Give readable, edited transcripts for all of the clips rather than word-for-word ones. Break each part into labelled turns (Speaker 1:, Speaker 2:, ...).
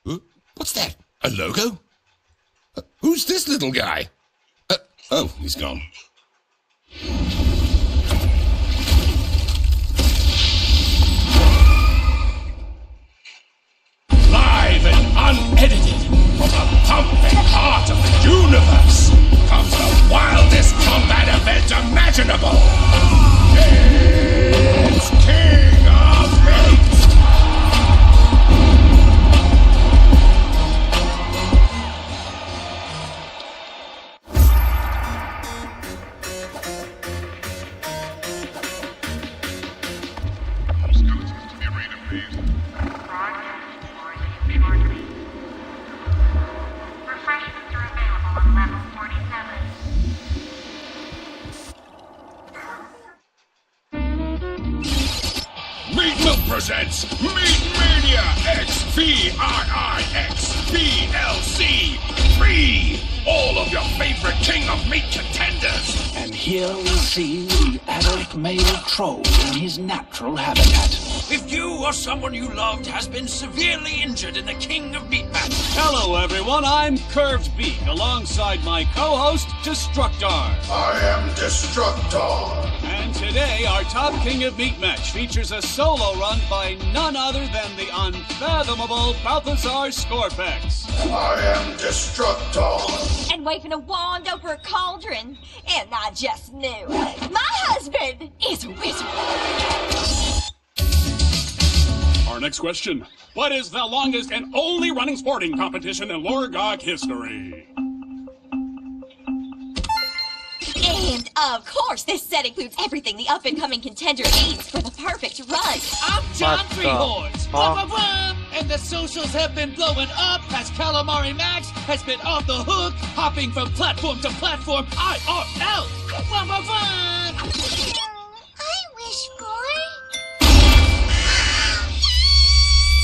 Speaker 1: What's that? A logo? Who's this little guy? Oh, he's gone. Live and unedited from the pumping heart of the universe comes the wildest combat event imaginable. It's King of Meat! Presents Meat Mania XVIIX VLC 3. All of your favorite King of Meat contenders.
Speaker 2: And here we see the adult male troll in his natural habitat.
Speaker 3: If you or someone you loved has been severely injured in the King of Meat match.
Speaker 4: Hello everyone, I'm Curved Beak, alongside my co-host, Destructar.
Speaker 5: I am Destructar.
Speaker 4: And today, our top King of Meat match features a solo run by none other than the unfathomable Balthazar Scorpex.
Speaker 5: I am Destructar.
Speaker 6: And waving a wand over a cauldron. And I just knew. My husband is a wizard.
Speaker 4: Our next question. What is the longest and only running sporting competition in Loregok history?
Speaker 6: And, of course, this set includes everything the up-and-coming contender needs for the perfect run.
Speaker 3: I'm John Freehorse. And the socials have been blowing up as Calamari Max has been off the hook, hopping from platform to platform, IRL.
Speaker 6: I wish for...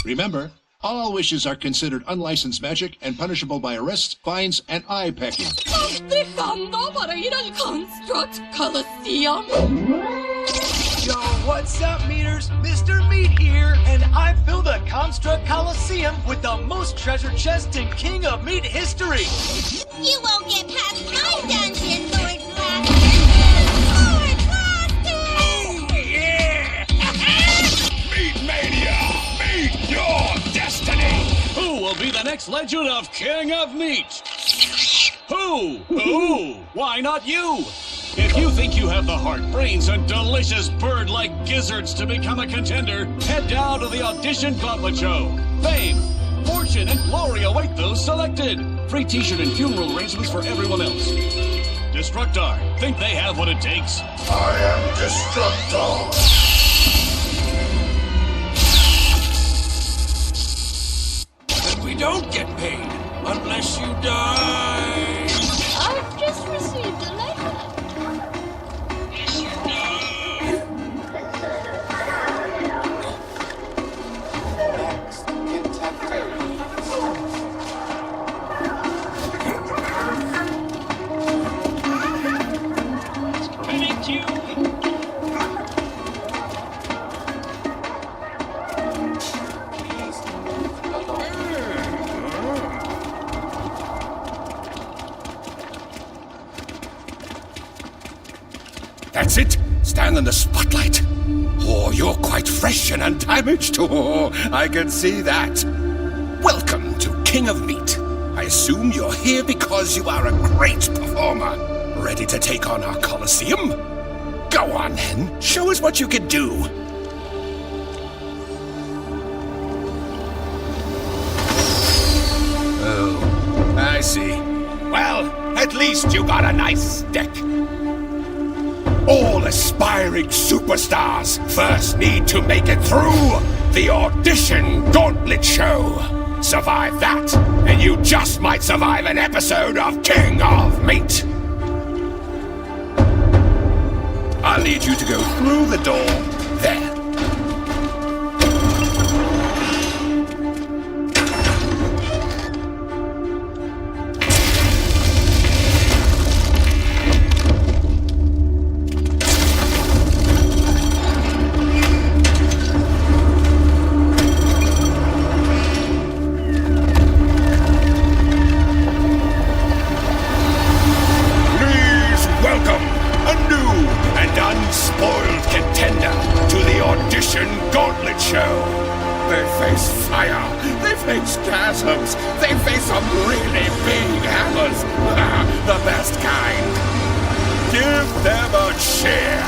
Speaker 7: Remember, all wishes are considered unlicensed magic and punishable by arrests, fines, and eye pecking.
Speaker 6: Dejando para ir al Construct Coliseum.
Speaker 8: Yo, what's up, Meaters? Mr. Meat here, and I fill the Construct Coliseum with the most treasure chest in King of Meat history.
Speaker 6: You won't get past my dungeon, Lord Blaster!
Speaker 3: Yeah!
Speaker 1: Meat Mania! Meet your destiny!
Speaker 4: Who will be the next legend of King of Meat? Who? Who? Why not you? If you think you have the heart, brains, and delicious bird-like gizzards to become a contender, head down to the Audition Gauntlet Show. Fame, fortune, and glory await those selected. Free t-shirt and funeral arrangements for everyone else. Destructar, think they have what it takes?
Speaker 5: I am Destructar.
Speaker 3: We don't get paid unless you die.
Speaker 6: I've just received a letter.
Speaker 8: Next contender.
Speaker 4: Thank you.
Speaker 1: That's it. Stand in the spotlight. Oh, you're quite fresh and undamaged. Oh, I can see that. Welcome to King of Meat. I assume you're here because you are a great performer. Ready to take on our Colosseum? Go on, then. Show us what you can do. Oh, I see. Well, at least you got a nice deck. All aspiring superstars first need to make it through the Audition Gauntlet Show. Survive that, and you just might survive an episode of King of Meat. I'll need you to go through the door there. action gauntlet show. They face fire, they face chasms, they face some really big hammers. The best kind. Give them a cheer.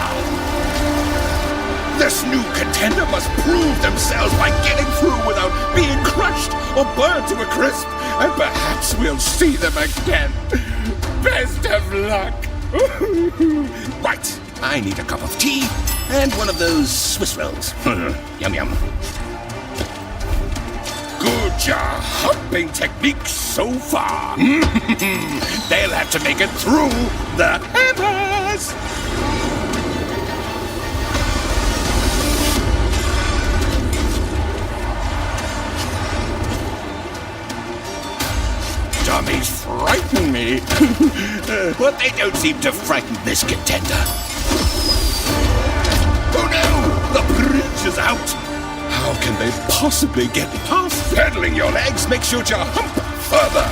Speaker 1: This new contender must prove themselves by getting through without being crushed or burned to a crisp. And perhaps we'll see them again. Best of luck. Right, I need a cup of tea and one of those Swiss rolls. Yum, yum. Good job, humping technique so far. They'll have to make it through the hammers. Dummies frighten me, but they don't seem to frighten this contender. Oh no! The bridge is out! How can they possibly get past? Pedaling your legs makes you jump further.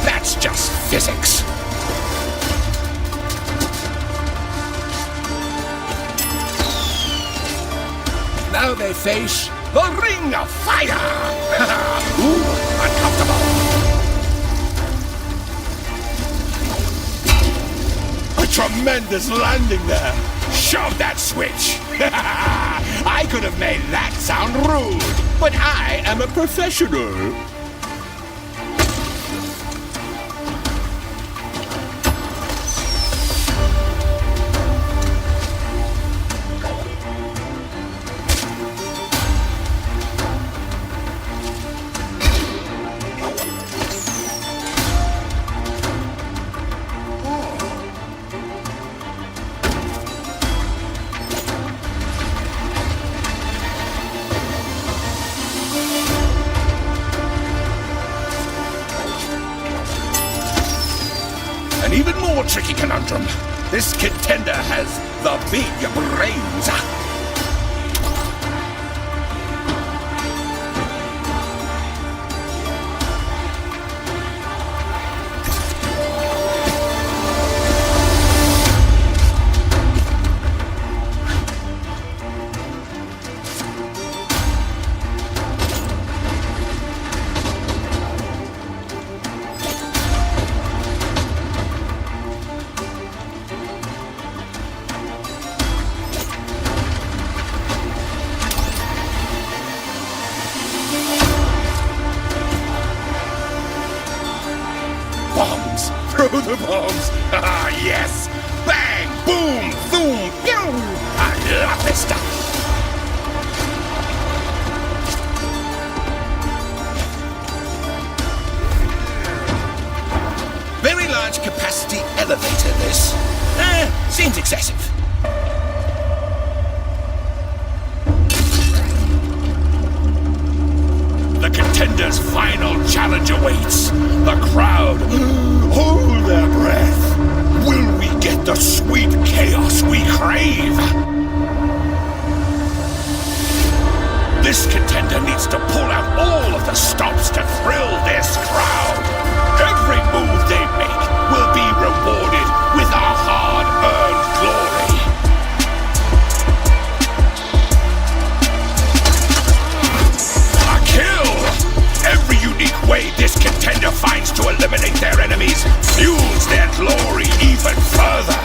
Speaker 1: That's just physics. Now they face the Ring of Fire! Ooh, uncomfortable. A tremendous landing there. Shove that switch. I could have made that sound rude, but I am a professional. An even more tricky conundrum. This contender has the big brains. Bombs! Throw the bombs! Ah, yes! Bang! Boom! Boom! Pew! I love this stuff! Very large capacity elevator, this. Seems excessive. The contender's final challenge awaits. The crowd hold their breath. Will we get the sweet chaos we crave? This contender needs to pull out all of the stops to thrill this crowd. Every move they make will be rewarded with our hard-earned glory. A kill! Every unique way this contender finds to eliminate their enemies fuels their glory even further.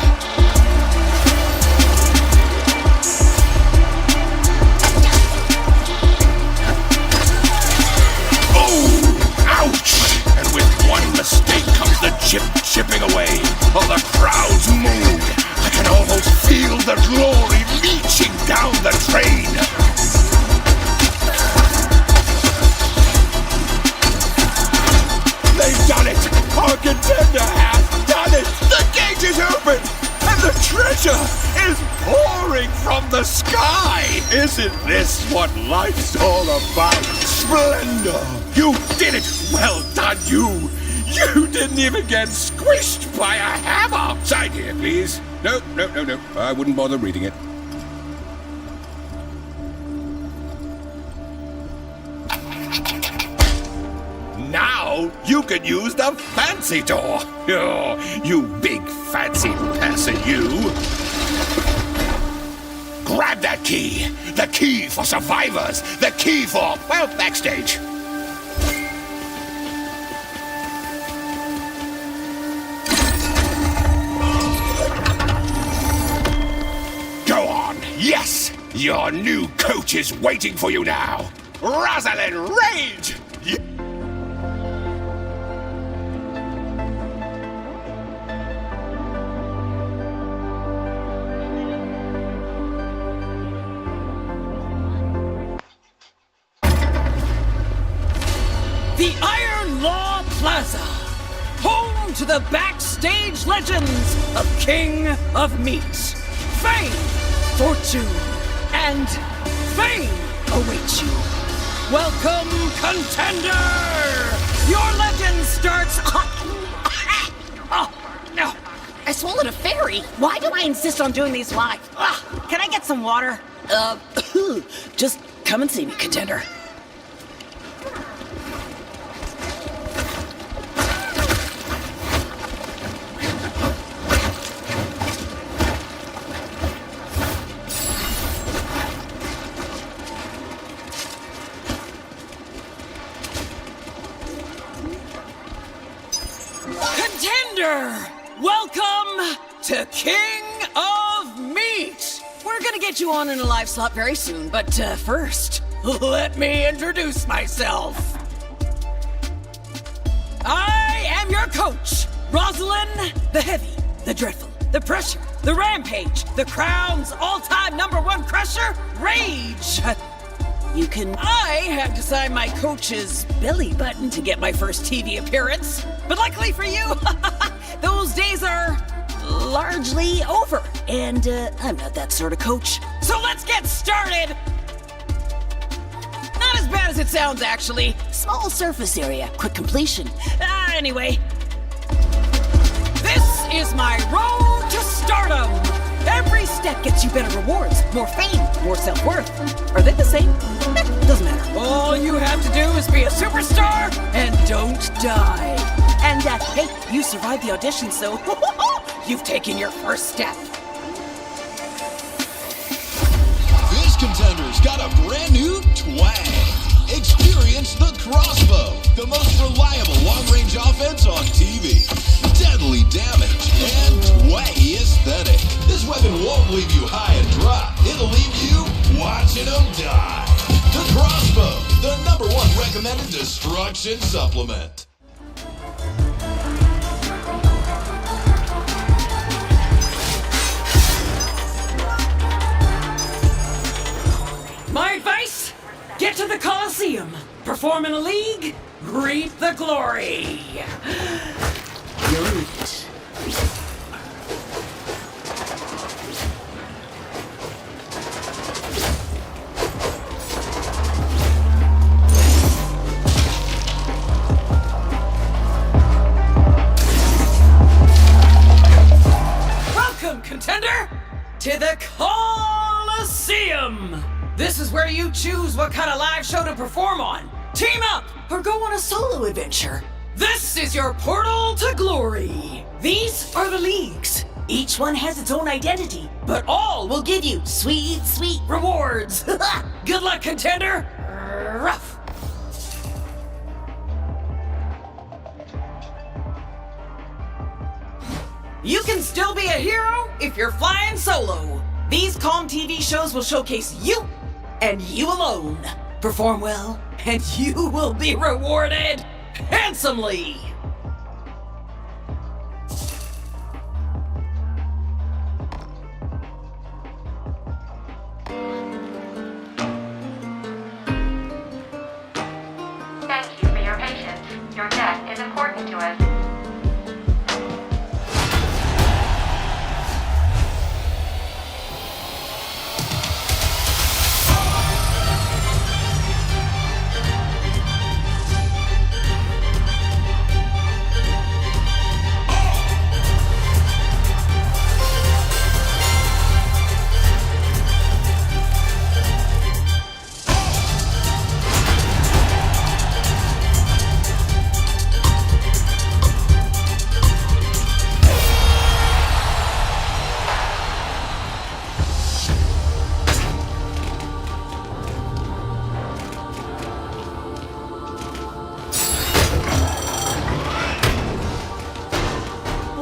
Speaker 1: Chipping away, while the crowd's mood. I can almost feel the glory leaching down the train. They've done it! Our contender has done it! The gate is open! And the treasure is pouring from the sky! Isn't this what life's all about? Splendor! You did it! Well done, you! You didn't even get squished by a hammer! Sign here, please. No. I wouldn't bother reading it. Now you can use the fancy door. Oh, you big fancy person, you. Grab that key. The key for survivors. The key for, well, backstage. Go on. Yes. Your new coach is waiting for you now. Rosalind Rage!
Speaker 9: The Iron Law Plaza, home to the backstage legends of King of Meat. Fame, fortune, and fame await you. Welcome, contender! Your legend starts...
Speaker 10: Oh, no. I swallowed a fairy. Why do I insist on doing these live? Can I get some water?
Speaker 9: Just come and see me, contender. Contender! Welcome to King of Meat! We're gonna get you on in a live slot very soon, but first, let me introduce myself. I am your coach, Rosalind the Heavy, the Dreadful, the Pressure, the Rampage, the Crown's all-time #1 crusher, Rage! I had to sign my coach's belly button to get my first TV appearance. But luckily for you, those days are largely over. And I'm not that sort of coach. So let's get started! Not as bad as it sounds, actually.
Speaker 10: Small surface area, quick completion.
Speaker 9: Anyway. This is my road to stardom! Every step gets you better rewards, more fame, more self-worth. Are they the same? Doesn't matter. All you have to do is be a superstar and don't die.
Speaker 10: And, hey, you survived the audition, so
Speaker 9: you've taken your first step.
Speaker 11: This contender's got a brand new twang. Experience the crossbow, the most reliable long-range offense on TV. Deadly damage and twangy aesthetic. This weapon won't leave you high and dry. It'll leave you watching them die. The crossbow, the #1 recommended destruction supplement.
Speaker 9: My advice? Get to the Coliseum, perform in a league, reap the glory. You're it. Welcome, contender, to the Coliseum. This is where you choose what kind of live show to perform on. Team up or go on a solo adventure. This is your portal to glory. These are the leagues. Each one has its own identity, but all will give you sweet, sweet rewards. Good luck, contender. Rough. You can still be a hero if you're flying solo. These calm TV shows will showcase you and you alone. Perform well, and you will be rewarded handsomely.
Speaker 12: Thank you for your patience. Your death is important to us.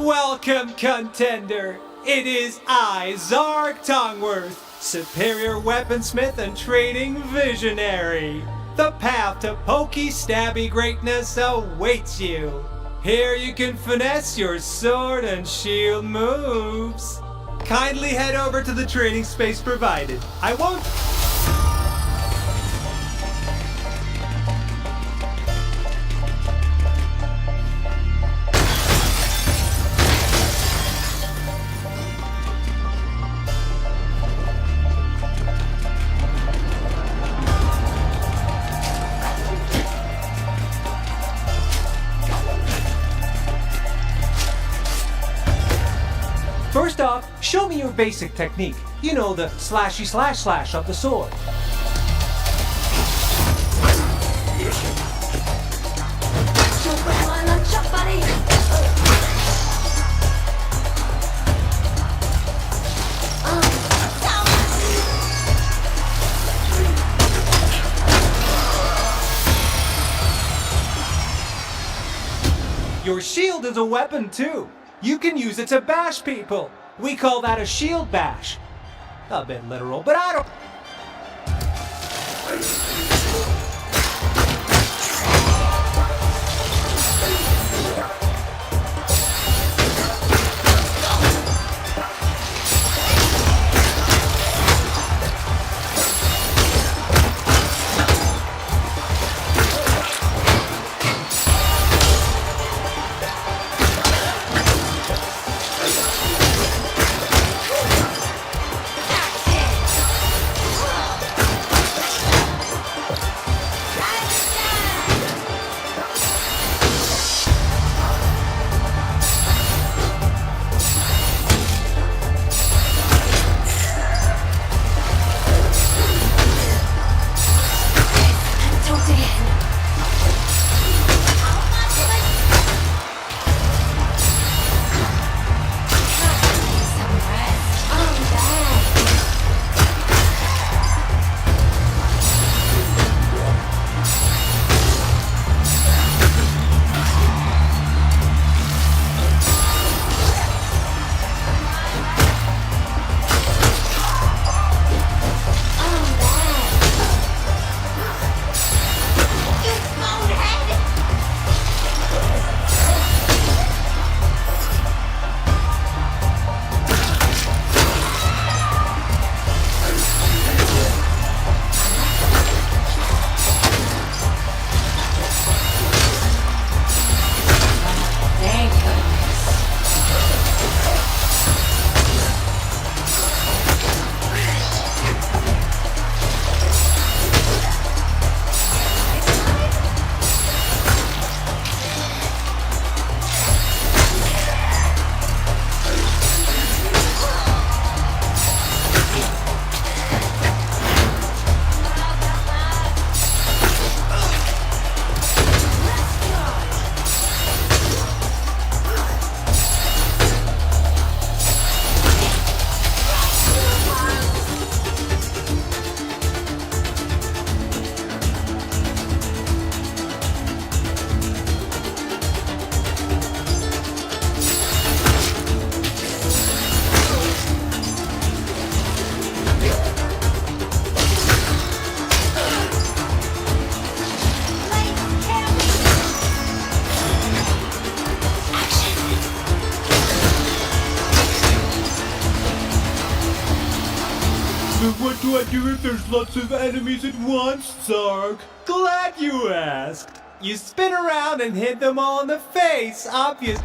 Speaker 8: Welcome, contender. It is I, Zarg Tongworth, superior weaponsmith and trading visionary. The path to pokey stabby greatness awaits you. Here you can finesse your sword and shield moves. Kindly head over to the training space provided. I won't... First off, show me your basic technique. You know, the slashy slash slash of the sword. Your shield is a weapon too. You can use it to bash people. We call that a shield bash. A bit literal, but I don't... What do I do if there's lots of enemies at once, Zarg? Glad you asked. You spin around and hit them all in the face, obvious.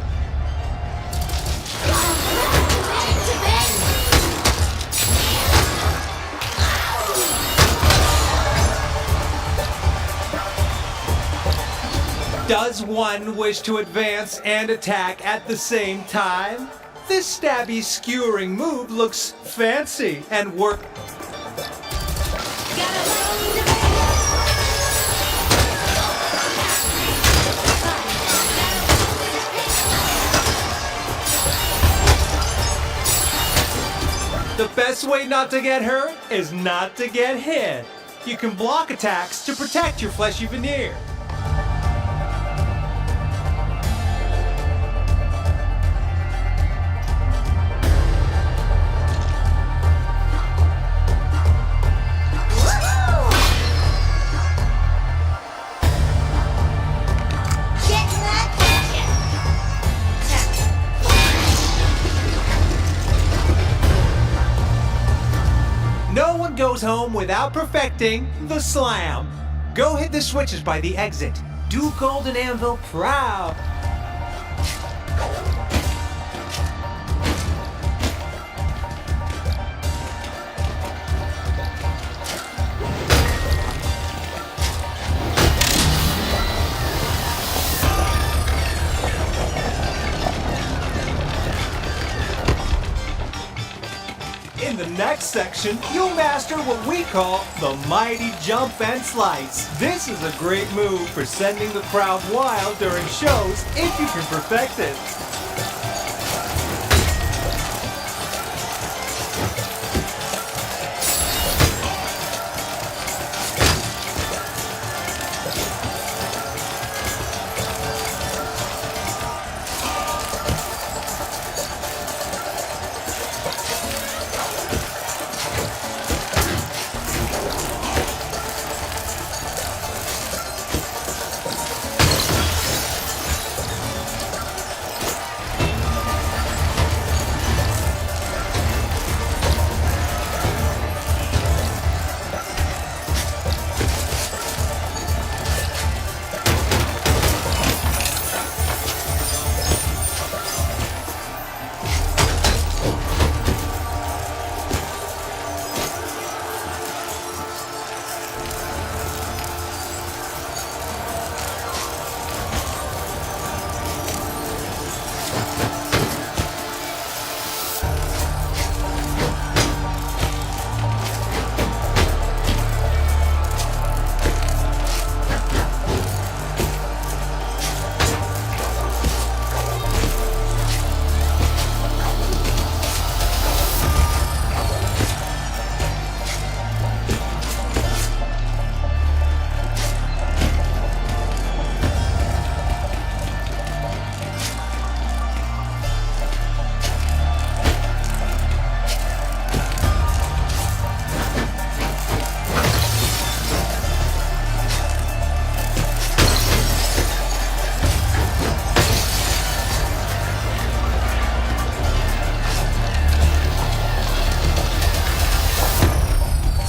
Speaker 8: Does one wish to advance and attack at the same time? This stabby skewering move looks fancy and work. The best way not to get hurt is not to get hit. You can block attacks to protect your fleshy veneer. goes home without perfecting the slam. Go hit the switches by the exit. Do Golden Anvil proud. In the next section, you'll master what we call the mighty jump and slice. This is a great move for sending the crowd wild during shows if you can perfect it.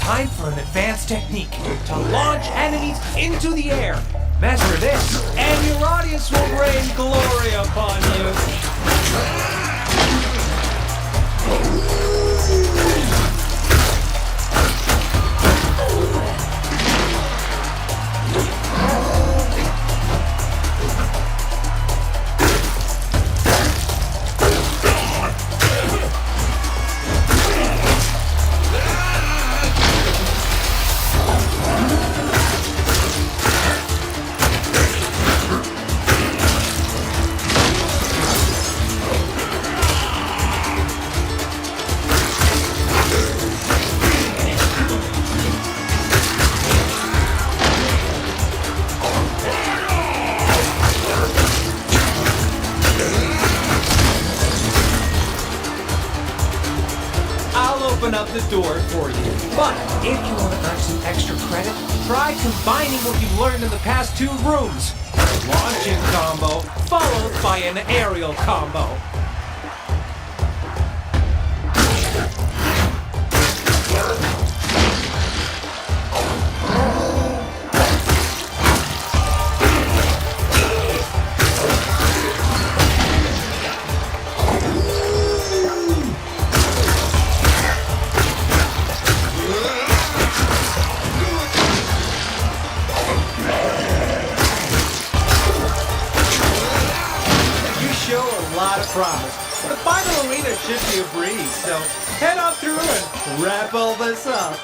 Speaker 8: Time for an advanced technique to launch enemies into the air. Master this, and your audience will rain glory upon you. Open up the door for you. But if you want to earn some extra credit, try combining what you've learned in the past two rooms. A launching combo, followed by an aerial combo. Promise. The final arena should be a breeze, so head on through and wrap all this up.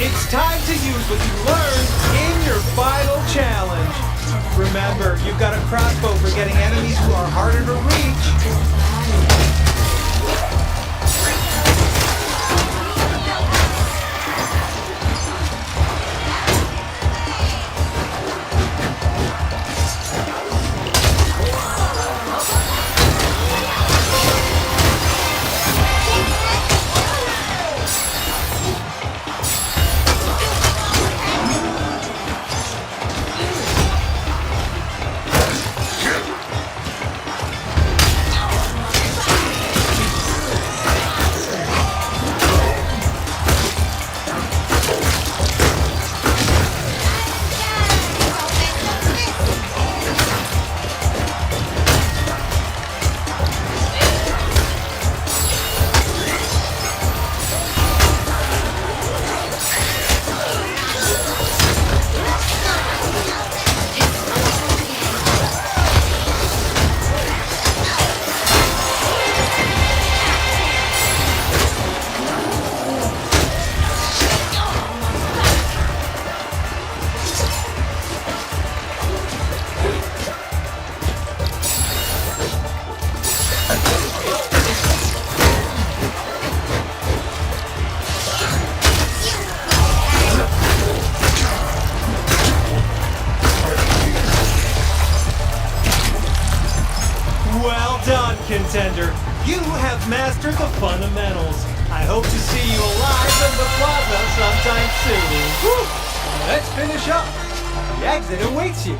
Speaker 8: It's time to use what you learned in your final challenge. Remember, you've got a crossbow for getting enemies who are harder to reach. master the fundamentals. I hope to see you alive in the plaza sometime soon. Woo! Let's finish up. The exit awaits you.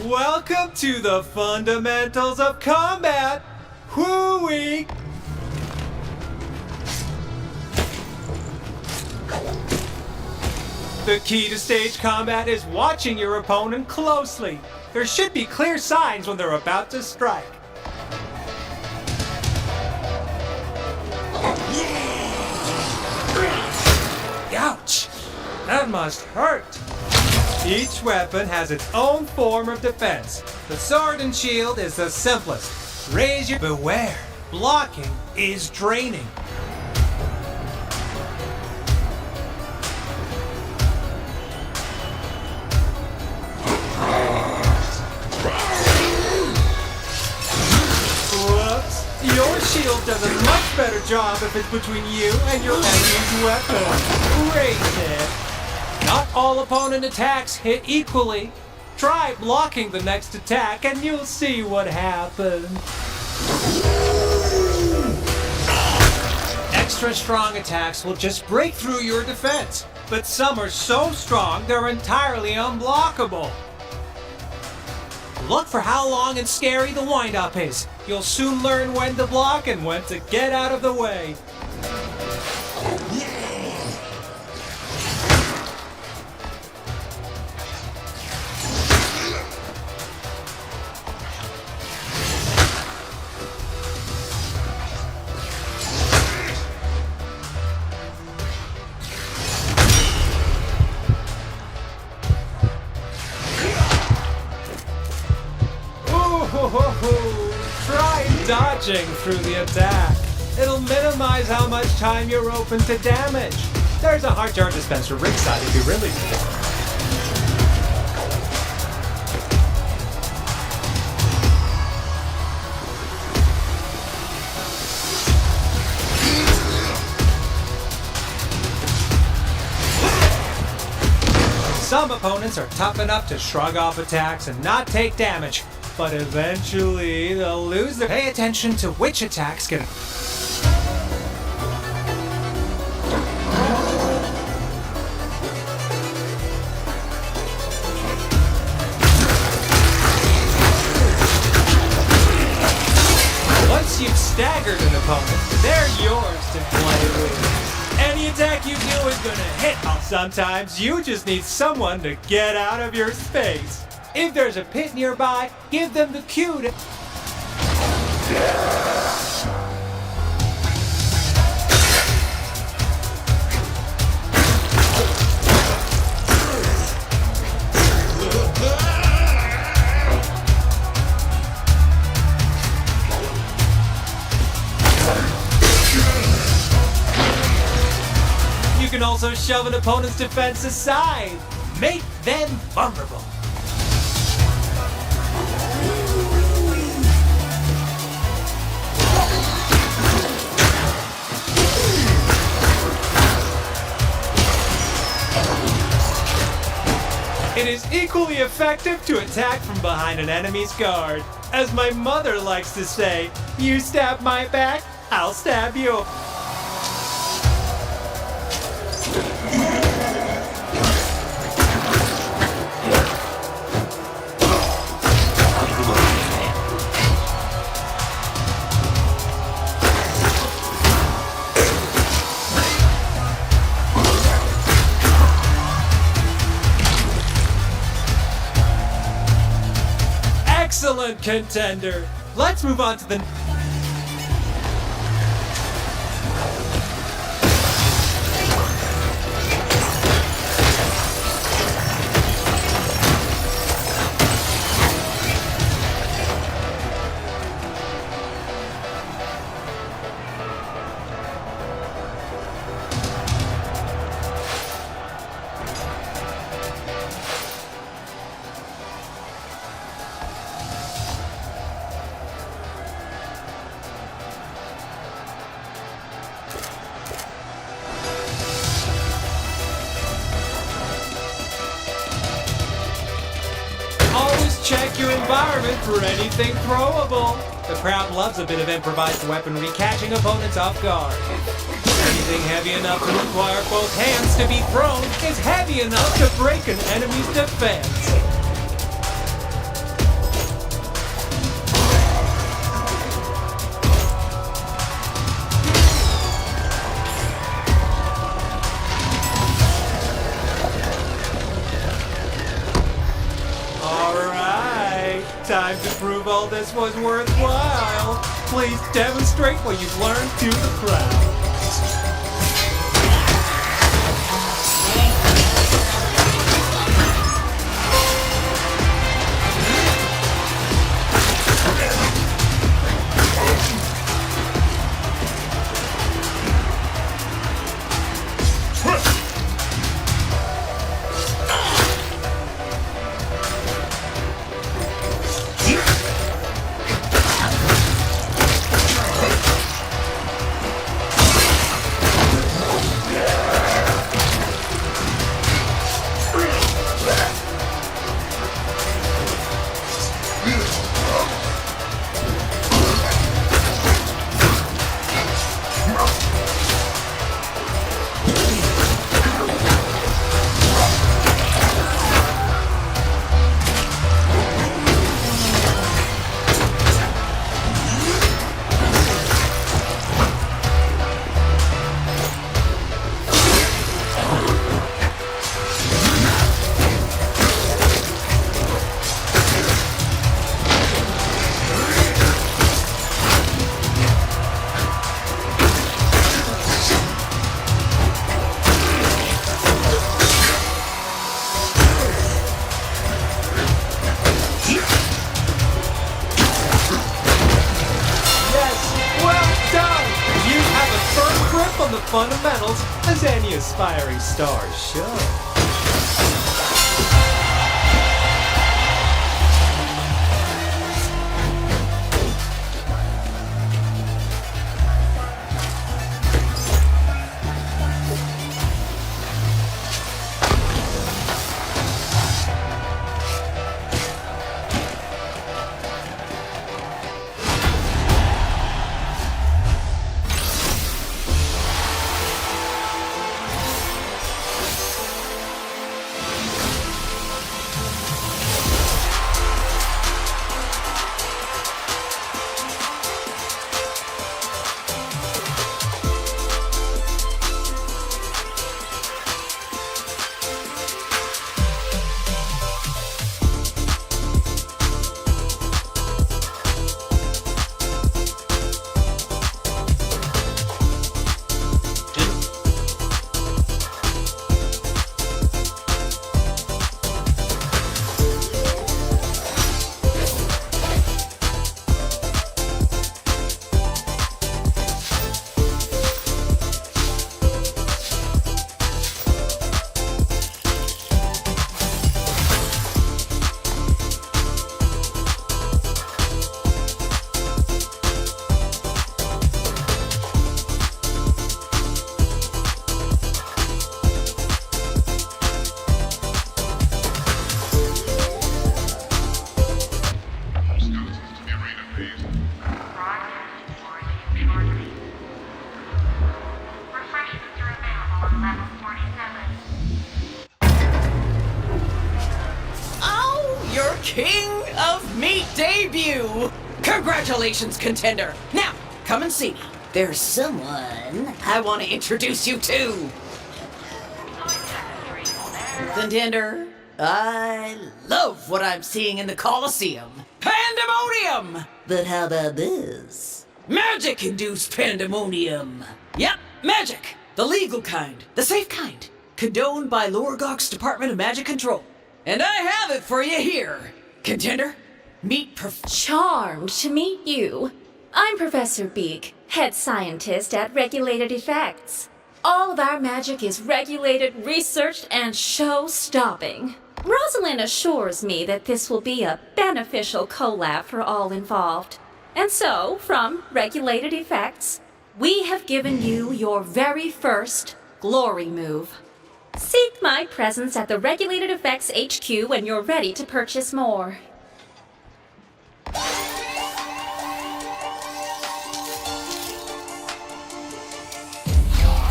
Speaker 8: Welcome to the fundamentals of combat. Whoo-wee! The key to stage combat is watching your opponent closely. There should be clear signs when they're about to strike. Ouch! That must hurt. Each weapon has its own form of defense. The sword and shield is the simplest. Raise your... Beware, blocking is draining. Whoops, your shield does a much better job if it's between you and your enemy's weapon. Raise it. Not all opponent attacks hit equally. Try blocking the next attack and you'll see what happens. Extra strong attacks will just break through your defense, but some are so strong they're entirely unblockable. Look for how long and scary the wind-up is. You'll soon learn when to block and when to get out of the way. Try dodging through the attack. It'll minimize how much time you're open to damage. There's a hard jar dispenser ringside if you really need it. Some opponents are tough enough to shrug off attacks and not take damage, but eventually they'll lose their... Pay attention to which attacks get... Once you've staggered an opponent, they're yours to play with. Any attack you do is gonna hit. Sometimes you just need someone to get out of your space. If there's a pit nearby, give them the cue to... You can also shove an opponent's defense aside. Make them vulnerable. It is equally effective to attack from behind an enemy's guard. As my mother likes to say, you stab my back, I'll stab you. Excellent, contender. Let's move on to the... Check your environment for anything throwable. The crowd loves a bit of improvised weaponry catching opponents off guard. Anything heavy enough to require both hands to be thrown is heavy enough to break an enemy's defense. Time to prove all this was worthwhile. Please demonstrate what you've learned to the crowd. On the fundamentals as any aspiring stars should.
Speaker 9: King of Meat debut! Congratulations, contender! Now, come and see me. There's someone I want to introduce you to. Contender, I love what I'm seeing in the Colosseum. Pandemonium! But how about this? Magic-induced pandemonium. Yep, magic. The legal kind. The safe kind. Condoned by Loregok's Department of Magic Control. And I have it for you here. Contender, meet
Speaker 13: Charmed to meet you. I'm Professor Beak, head scientist at Regulated Effects. All of our magic is regulated, researched, and show-stopping. Rosalind assures me that this will be a beneficial collab for all involved. And so, from Regulated Effects, we have given you your very first glory move. Seek my presence at the Regulated Effects HQ when you're ready to purchase more.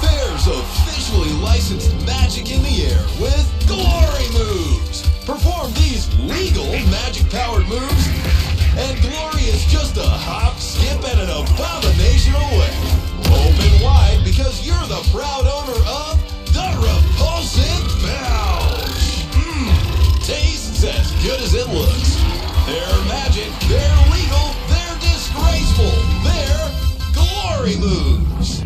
Speaker 11: There's officially licensed magic in the air with Glory Moves! Perform these legal magic-powered moves, and Glory is just a hop, skip, and an abomination away. Open wide because you're the proud owner of the Repulsive Belch! Tastes as good as it looks. They're magic, they're legal, they're disgraceful, they're Glory Moves!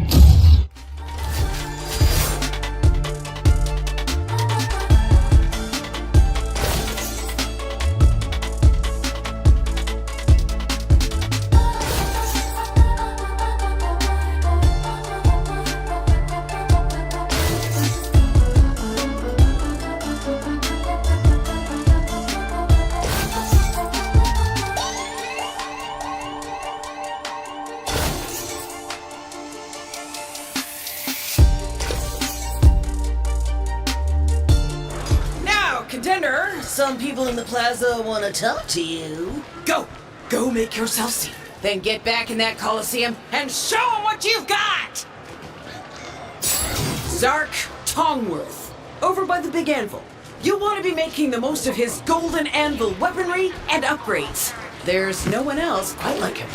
Speaker 9: Contender, some people in the plaza want to talk to you. Go make yourself seen. Then get back in that Coliseum and show them what you've got! Zark Tongworth, over by the Big Anvil. You'll want to be making the most of his golden anvil weaponry and upgrades. There's no one else quite like him.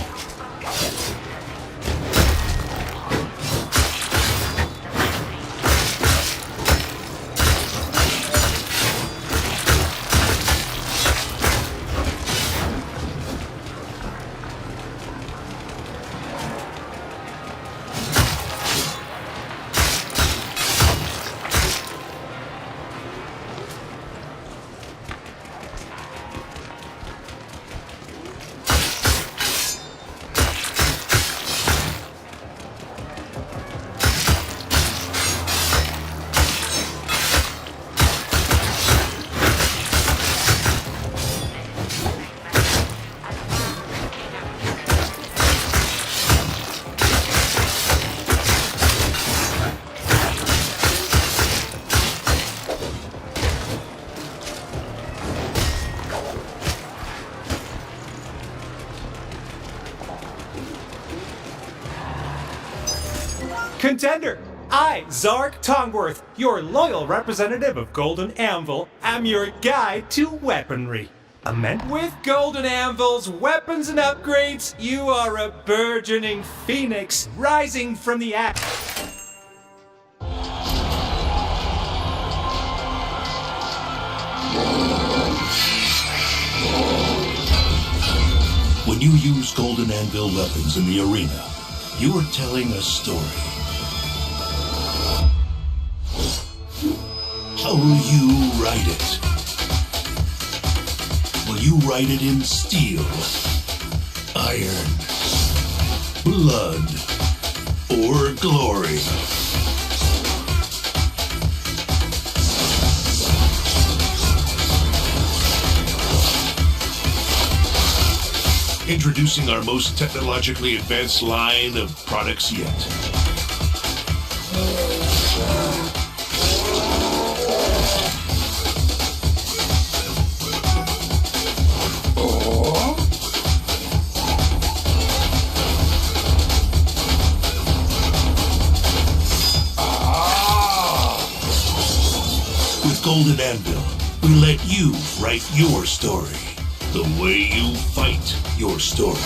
Speaker 8: Contender! I, Zark Tongworth, your loyal representative of Golden Anvil, am your guide to weaponry. With Golden Anvil's weapons and upgrades, you are a burgeoning phoenix rising from the ash.
Speaker 14: When you use Golden Anvil weapons in the arena, you are telling a story. How will you write it? Will you write it in steel, iron, blood, or glory? Introducing our most technologically advanced line of products yet. With Golden Anvil, we let you write your story. The way you fight your story.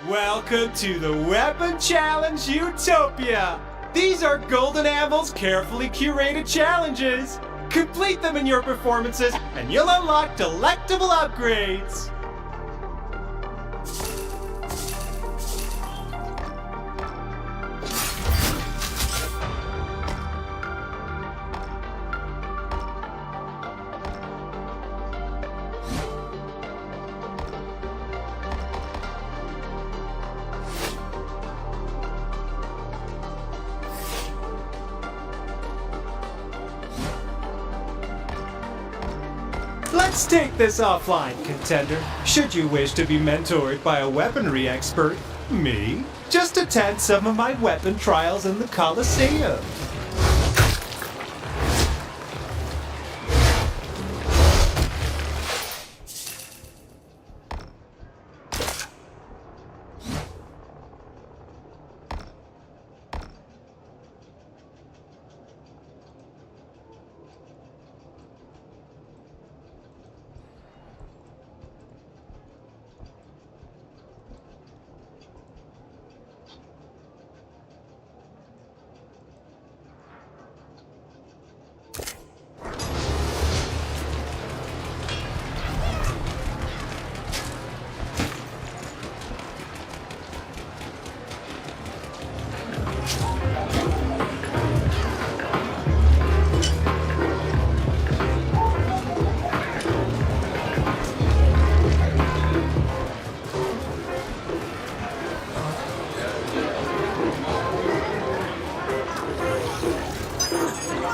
Speaker 8: Welcome to the Weapon Challenge Utopia! These are Golden Anvil's carefully curated challenges. Complete them in your performances, and you'll unlock delectable upgrades. Let's take this offline, contender. Should you wish to be mentored by a weaponry expert, me, just attend some of my weapon trials in the Coliseum.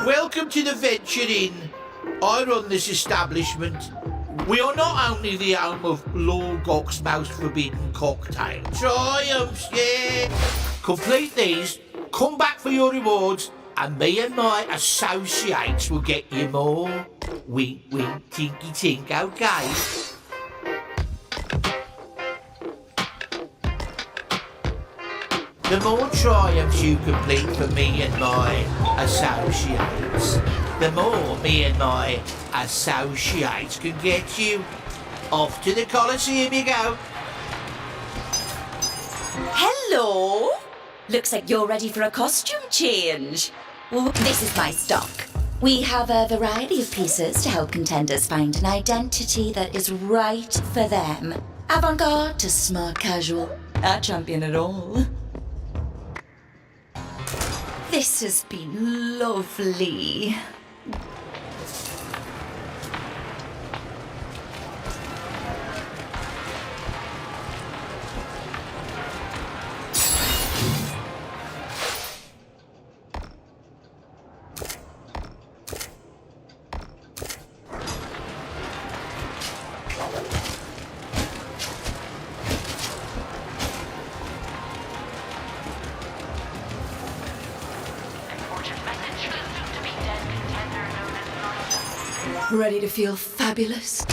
Speaker 15: Welcome to the Venture Inn. I run this establishment. We are not only the home of Loregok's most forbidden cocktail. Triumphs, yeah! Complete these, come back for your rewards, and me and my associates will get you more. Wink, wink, tinky, tink, okay? The more triumphs you complete for me and my associates, the more me and my associates can get you. Off to the Coliseum you go.
Speaker 16: Hello! Looks like you're ready for a costume change. Well, this is my stock. We have a variety of pieces to help contenders find an identity that is right for them. Avant-garde to smart casual. I champion it all. This has been lovely. Ready to feel fabulous?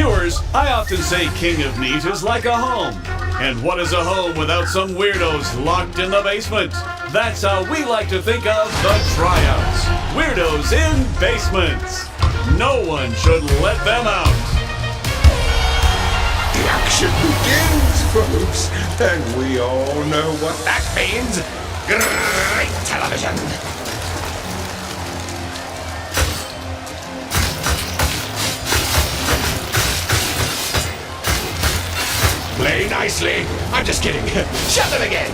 Speaker 4: Viewers, I often say King of Meat is like a home. And what is a home without some weirdos locked in the basement? That's how we like to think of the tryouts. Weirdos in basements. No one should let them out.
Speaker 1: The action begins, folks. And we all know what that means. Great television. Play nicely. I'm just kidding. Shut them again.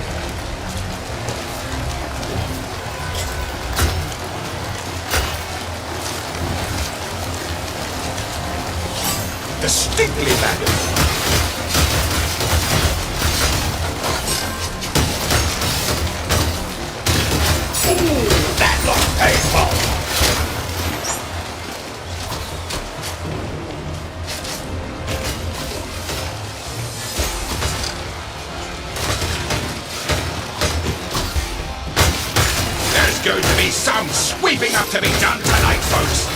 Speaker 1: Distinctly valuable. Ooh, that looked painful. There's going to be some sweeping up to be done tonight, folks.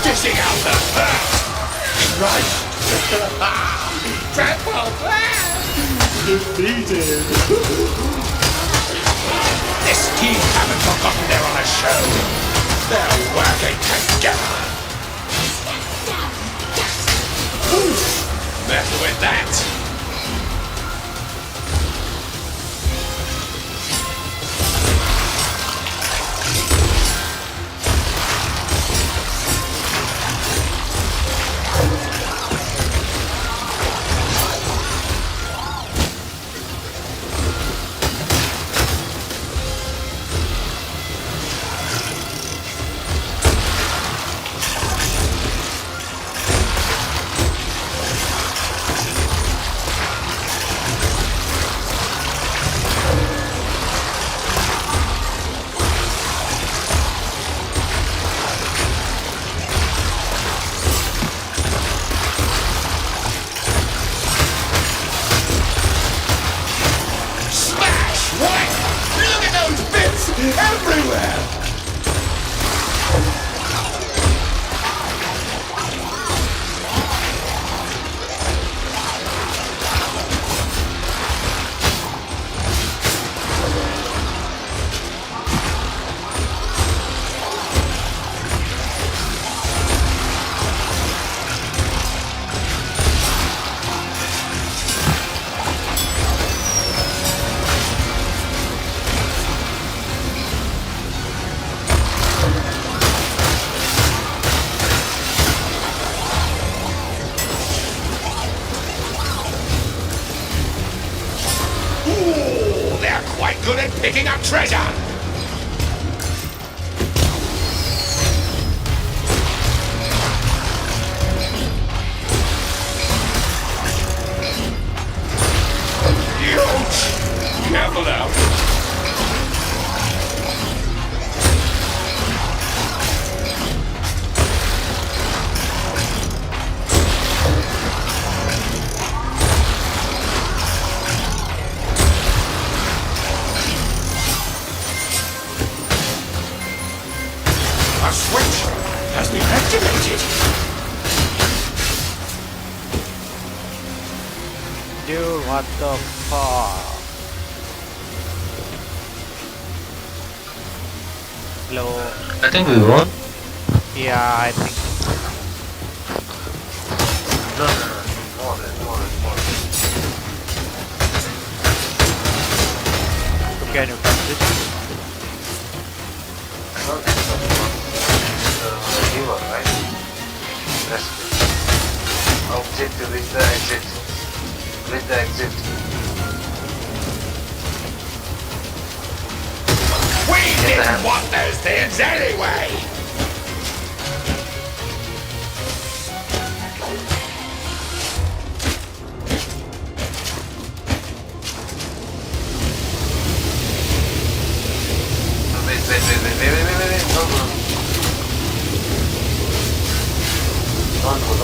Speaker 1: Dishing out the fat! Crushed! Trampled! Defeated! This team haven't forgotten they're on a show! They're working together! Mess with that! Everywhere! They're quite good at picking up treasure! Ouch! Careful now! A switch has been activated.
Speaker 17: Dude, what the fuck? Hello?
Speaker 18: I think we won.
Speaker 17: Yeah, I think.
Speaker 18: No.
Speaker 17: Can you catch this?
Speaker 18: Right? Press exit.
Speaker 1: We didn't want those things anyway!
Speaker 18: Wait. Don't go.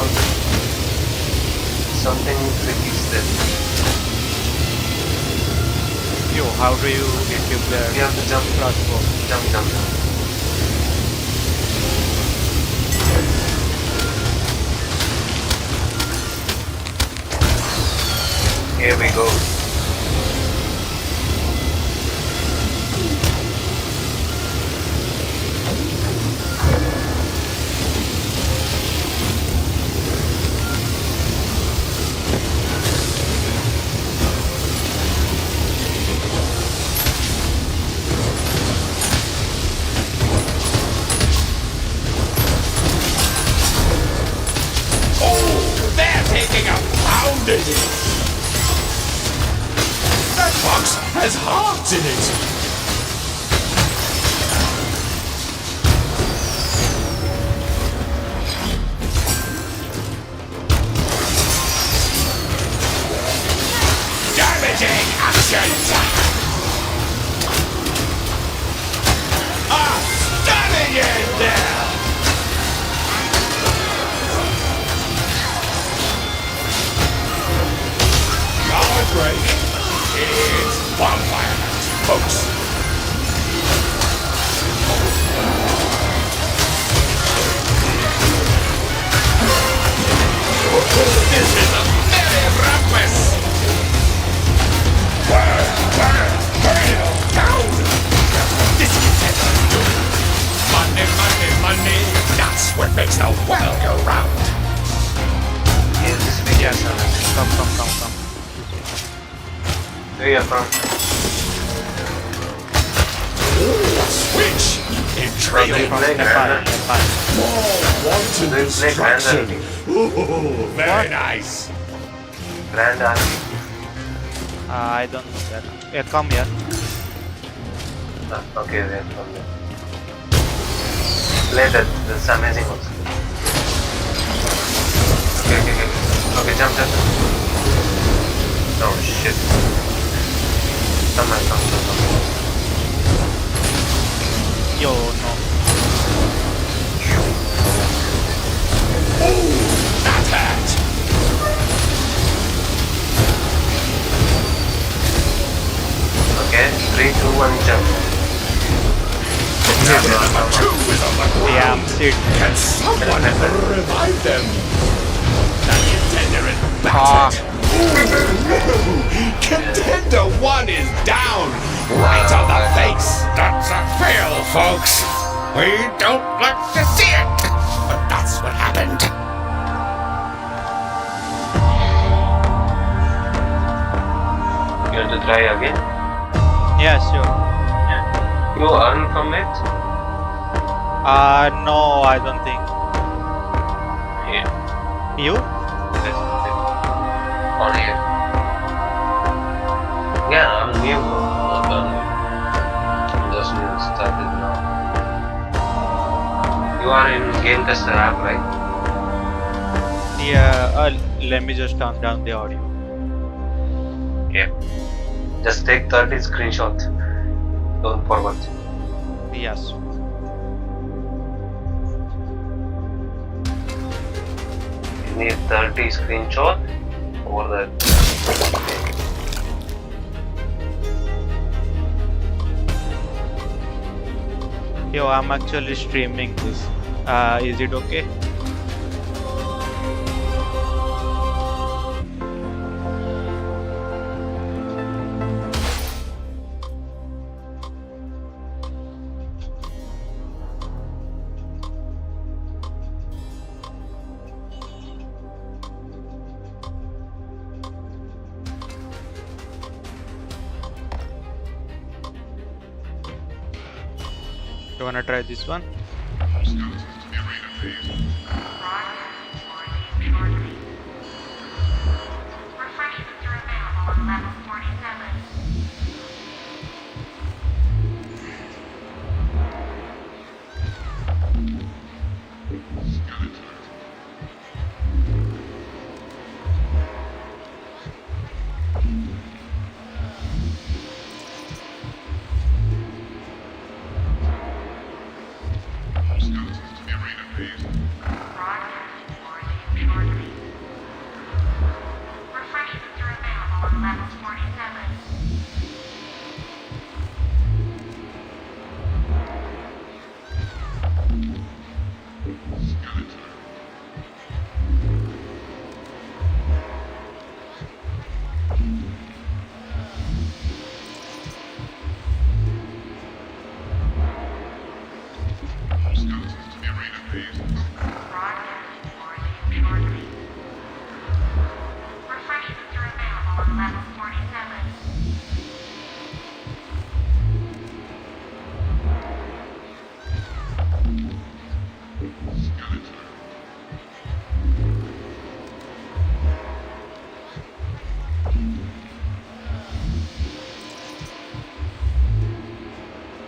Speaker 18: Something tricky is there.
Speaker 17: Yo, how do you equip the
Speaker 18: You have to jump.
Speaker 17: crossbow?
Speaker 18: Jump. Here we go.
Speaker 1: That box has hearts in it! Damaging actions! Stunning it there! Break. It's bonfire night, folks. This is a very rumpus. Burn down. This is it. Money. That's what makes the world go round.
Speaker 17: Yes, come.
Speaker 18: Where are you from?
Speaker 1: Switch! Intriguing. More wanton destruction. Ooh, very nice.
Speaker 18: Grand Army.
Speaker 17: I don't know that. Yeah, come here.
Speaker 18: Okay, wait, come here. Play that. That's amazing also. Okay, jump. Oh shit. Come.
Speaker 17: Yo, no.
Speaker 1: Ooh, that hurt.
Speaker 18: Okay, 3, 2, 1, jump.
Speaker 1: Number 2 is on the ground.
Speaker 17: Yeah, I'm sick.
Speaker 1: Can someone revive them? The contender is battered. Contender 1 is down. Right on the face. That's a fail, folks. We don't like to see it. But that's what happened.
Speaker 18: You want to try again?
Speaker 17: Yeah, sure.
Speaker 18: You earn from it?
Speaker 17: No, I don't think.
Speaker 18: Here.
Speaker 17: You?
Speaker 18: On here. Yeah, I'm new. Not done. I'm just new started now. You are in Game Tester app, right?
Speaker 17: Yeah, let me just turn down the audio.
Speaker 18: Yeah. Just take 30 screenshots. Don't forget.
Speaker 17: Yes.
Speaker 18: You need 30 screenshots over that.
Speaker 17: Yo, I'm actually streaming this. Is it okay? You wanna try this one?
Speaker 12: on level 47. Broadcasting will resume shortly. Refreshments are available on level 47. Broadcasting will resume shortly. Refreshments are available on level 47. Broadcasting will resume shortly. Refreshments are available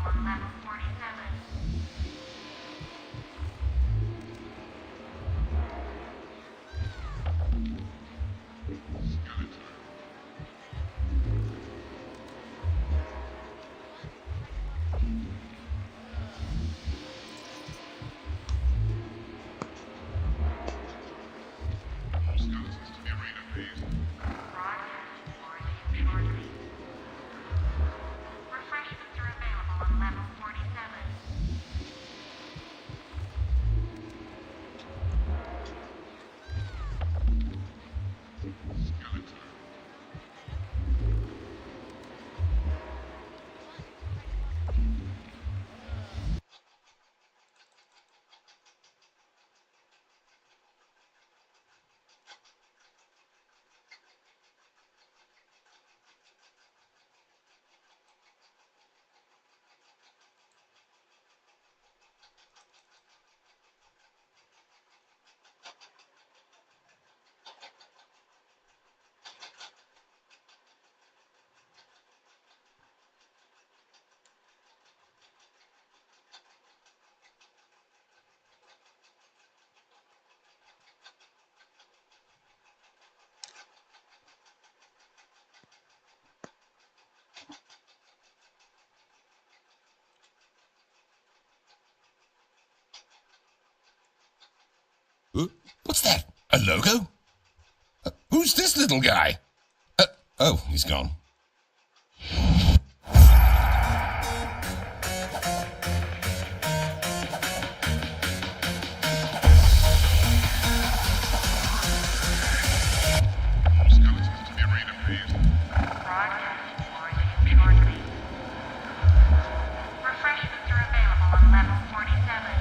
Speaker 12: on level 47. Broadcasting will resume shortly. Refreshments are available on level 47. Broadcasting will resume shortly. Refreshments are available on level 47.
Speaker 1: What's that? A logo? Who's this little guy? Oh, he's gone.
Speaker 12: Broadcasting will resume shortly. Refreshments are available on level 47.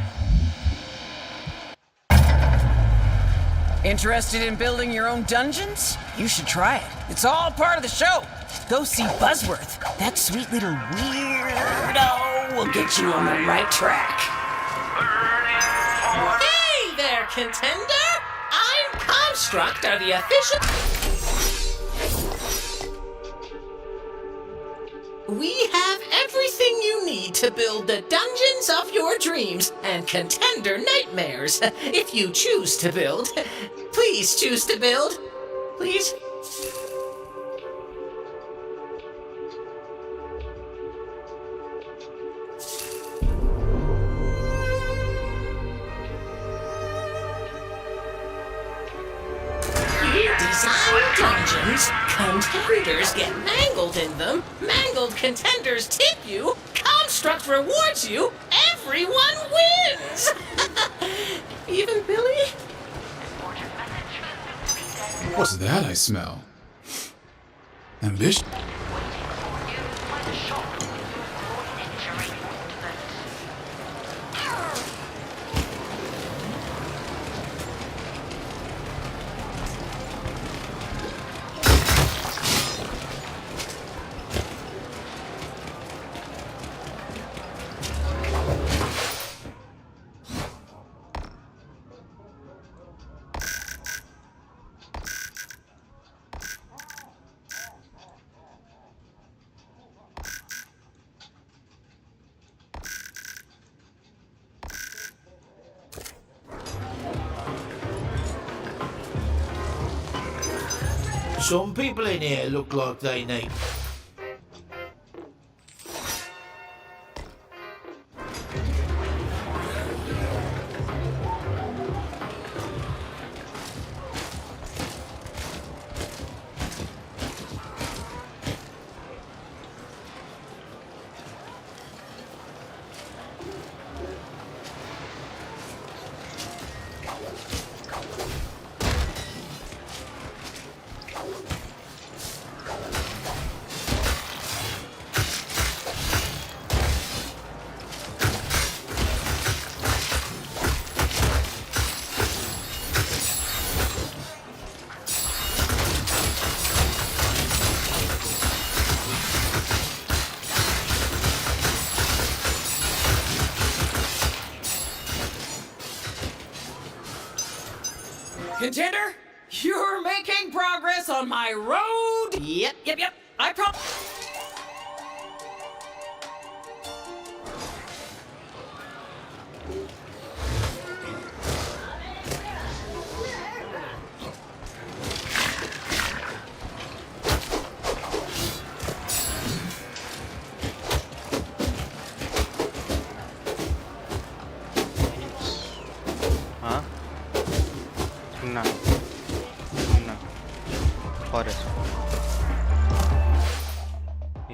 Speaker 9: Interested in building your own dungeons? You should try it. It's all part of the show. Go see Buzzworth. That sweet little weirdo will get you on the right track.
Speaker 19: Hey there, contender! I'm Construct, are the official... We have everything you need to build the dungeons of your dreams and contender nightmares. If you choose to build, please choose to build. Please. You design dungeons, contenders get mangled in them, mangled contenders tip you, come construct rewards you, everyone wins! Even Billy?
Speaker 20: What's that I smell? Ambition?
Speaker 15: Some people in here look like they need.
Speaker 9: Contender, you're making progress on my road. Yep. I promise.
Speaker 17: हाँ ना ना forest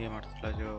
Speaker 17: ये ಮಾಡ್ತಿಲ್ಲ जो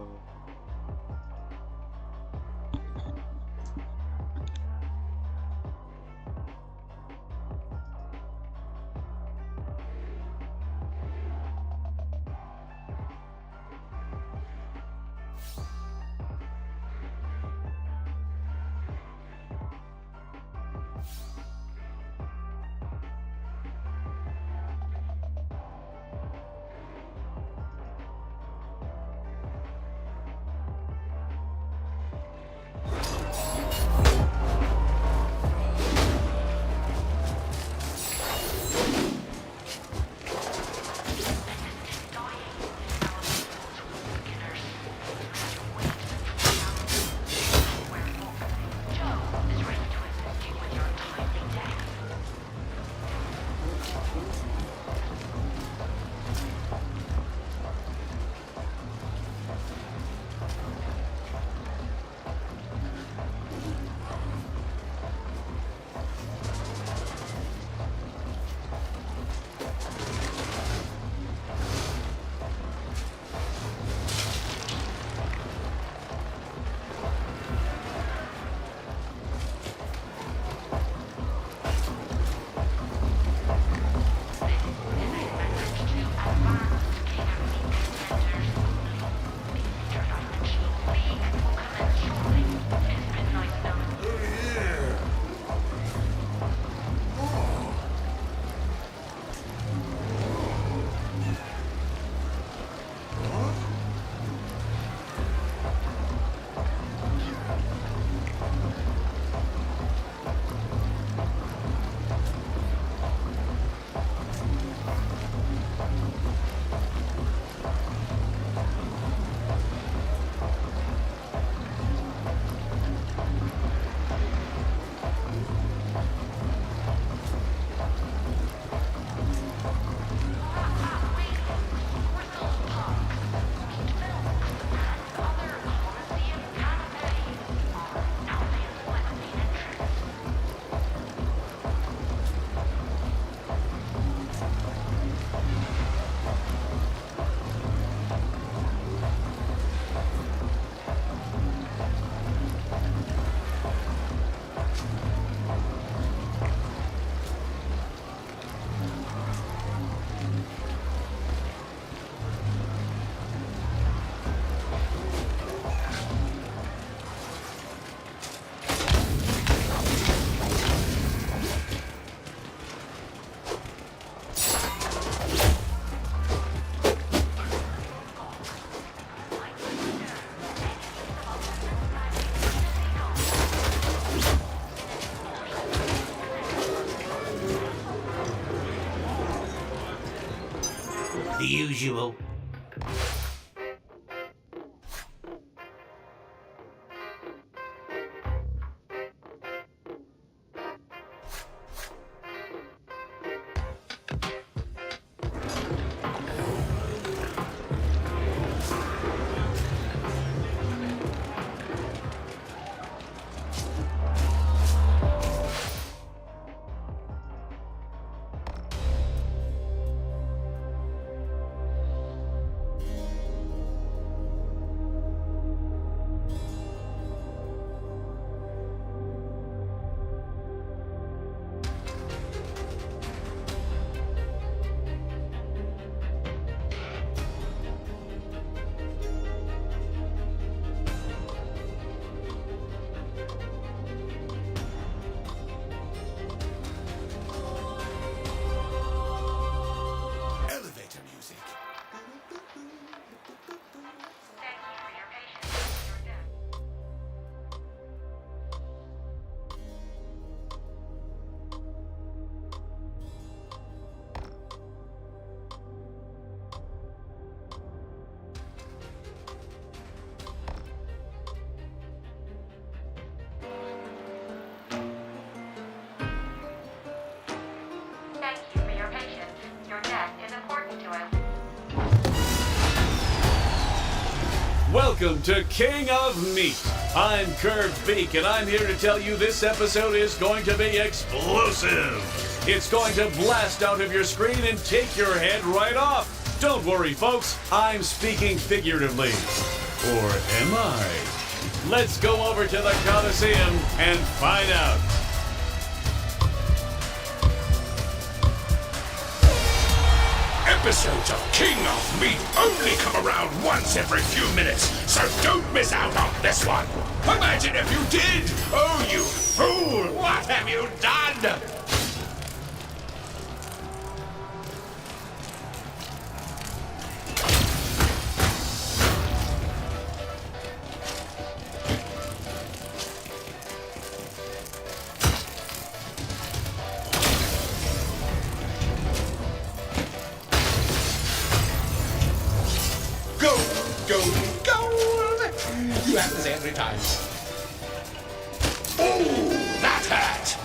Speaker 15: usual.
Speaker 1: Elevator music.
Speaker 12: Thank you for your patience. Your death is important to us.
Speaker 4: Welcome to King of Meat. I'm Kurt Beak, and I'm here to tell you this episode is going to be explosive. It's going to blast out of your screen and take your head right off. Don't worry, folks. I'm speaking figuratively. Or am I? Let's go over to the Coliseum and find out.
Speaker 1: Episodes of King of Meat only come around once every few minutes, so don't miss out on this one. Imagine if you did! Oh, you fool! What have you done? Gold! You have to say it 3 times. Oh, that hurt!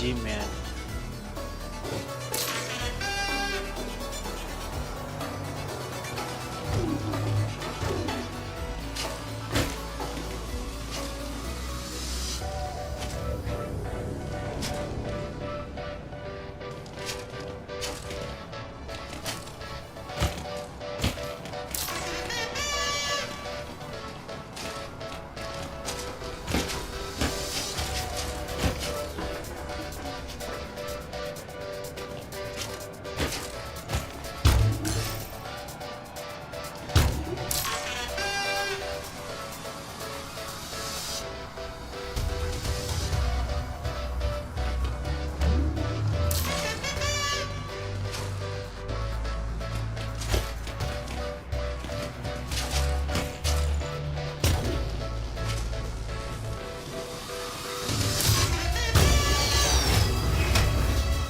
Speaker 17: Man.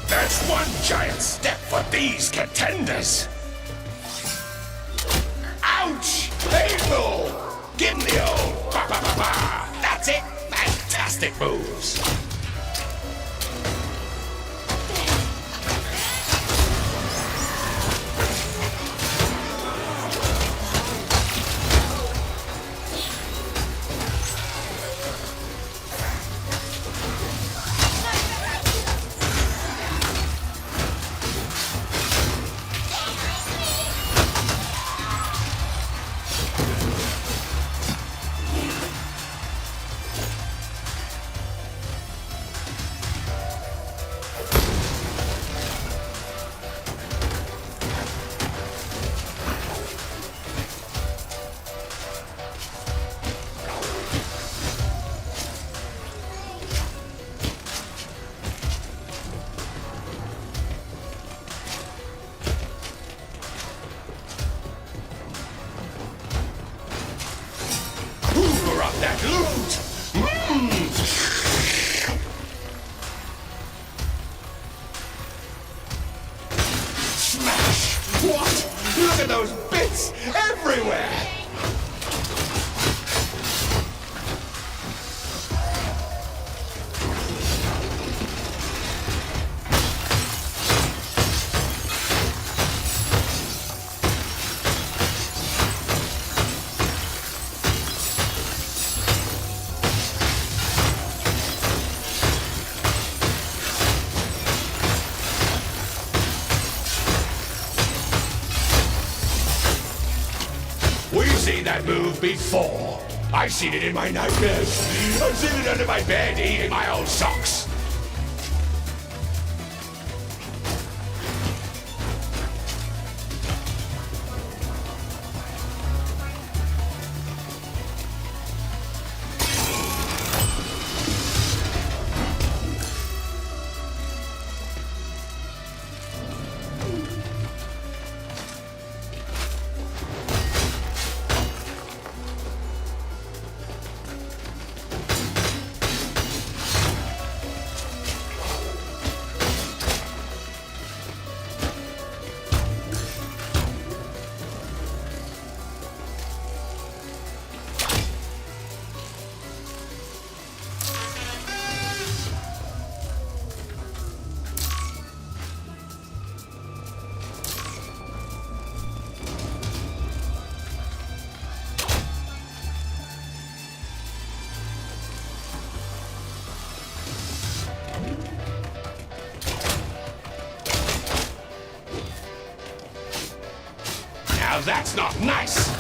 Speaker 1: That's one giant step for these contenders. Ouch! Painful! Give 'em the old ba-ba-ba-ba! That's it! Fantastic moves! those bits everywhere! We've seen that move before. I've seen it in my nightmares. I've seen it under my bed eating my own socks. Now that's not nice!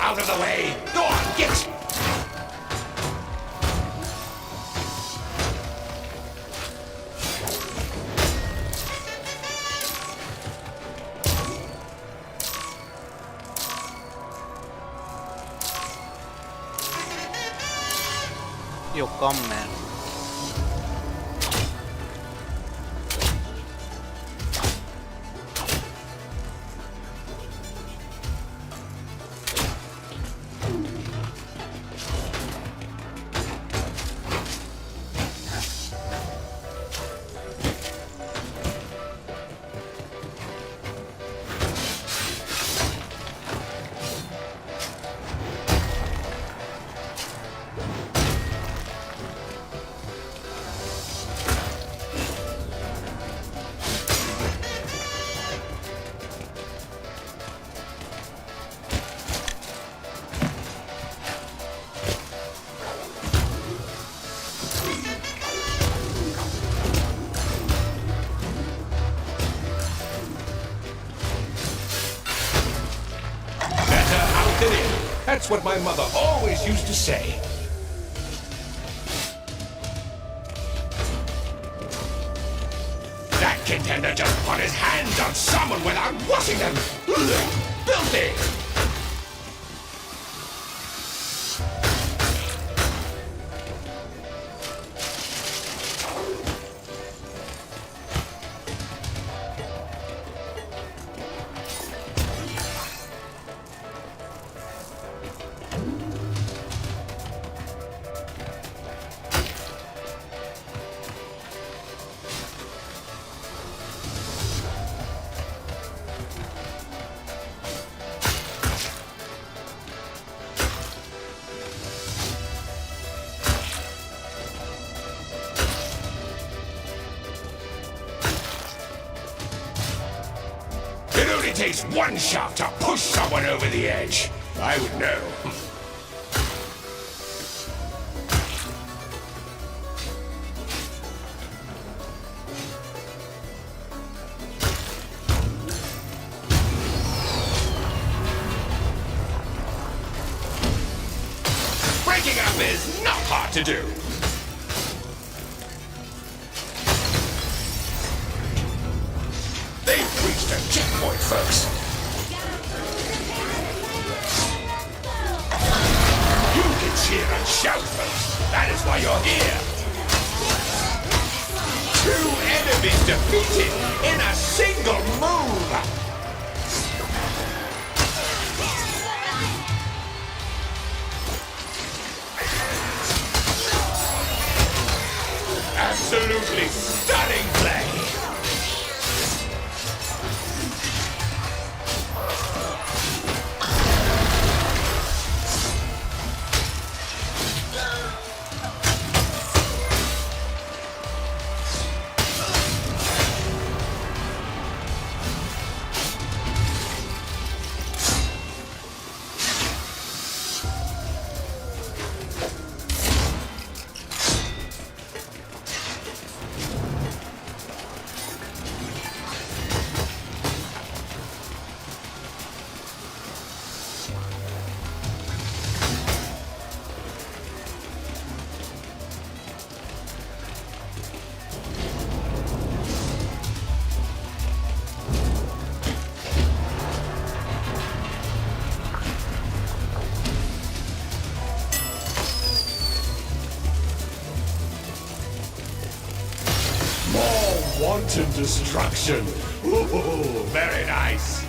Speaker 1: Out of the way! Go on, get!
Speaker 17: Yo, come, man.
Speaker 1: That's what my mother always used to say. That contender just put his hands on someone without washing them. Ugh, filthy! It only takes one shot to push someone over the edge. I would know. what to do. They've reached a checkpoint, folks. You can cheer and shout, folks. That is why you're here. 2 enemies defeated in a single move. Absolutely stunning play. Wanton destruction. Ooh, very nice.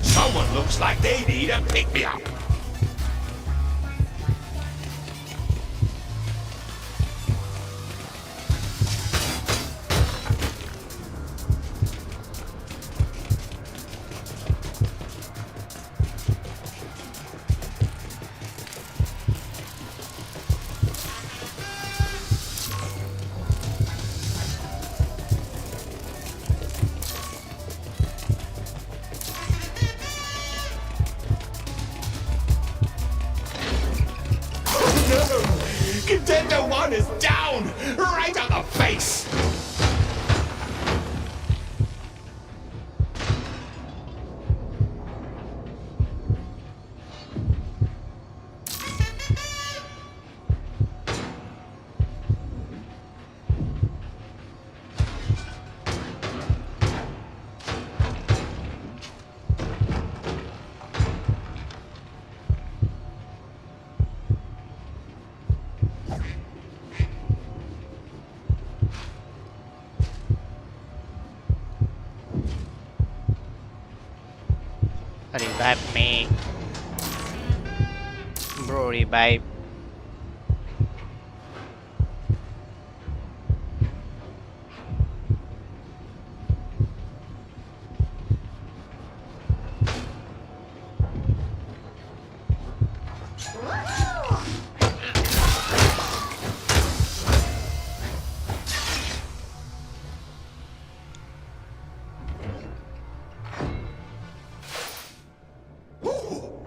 Speaker 1: Someone looks like they need a pick-me-up. Contender 1 is down! Right on the face!
Speaker 17: Revive me. Bro, revive.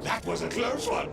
Speaker 5: That was a close one.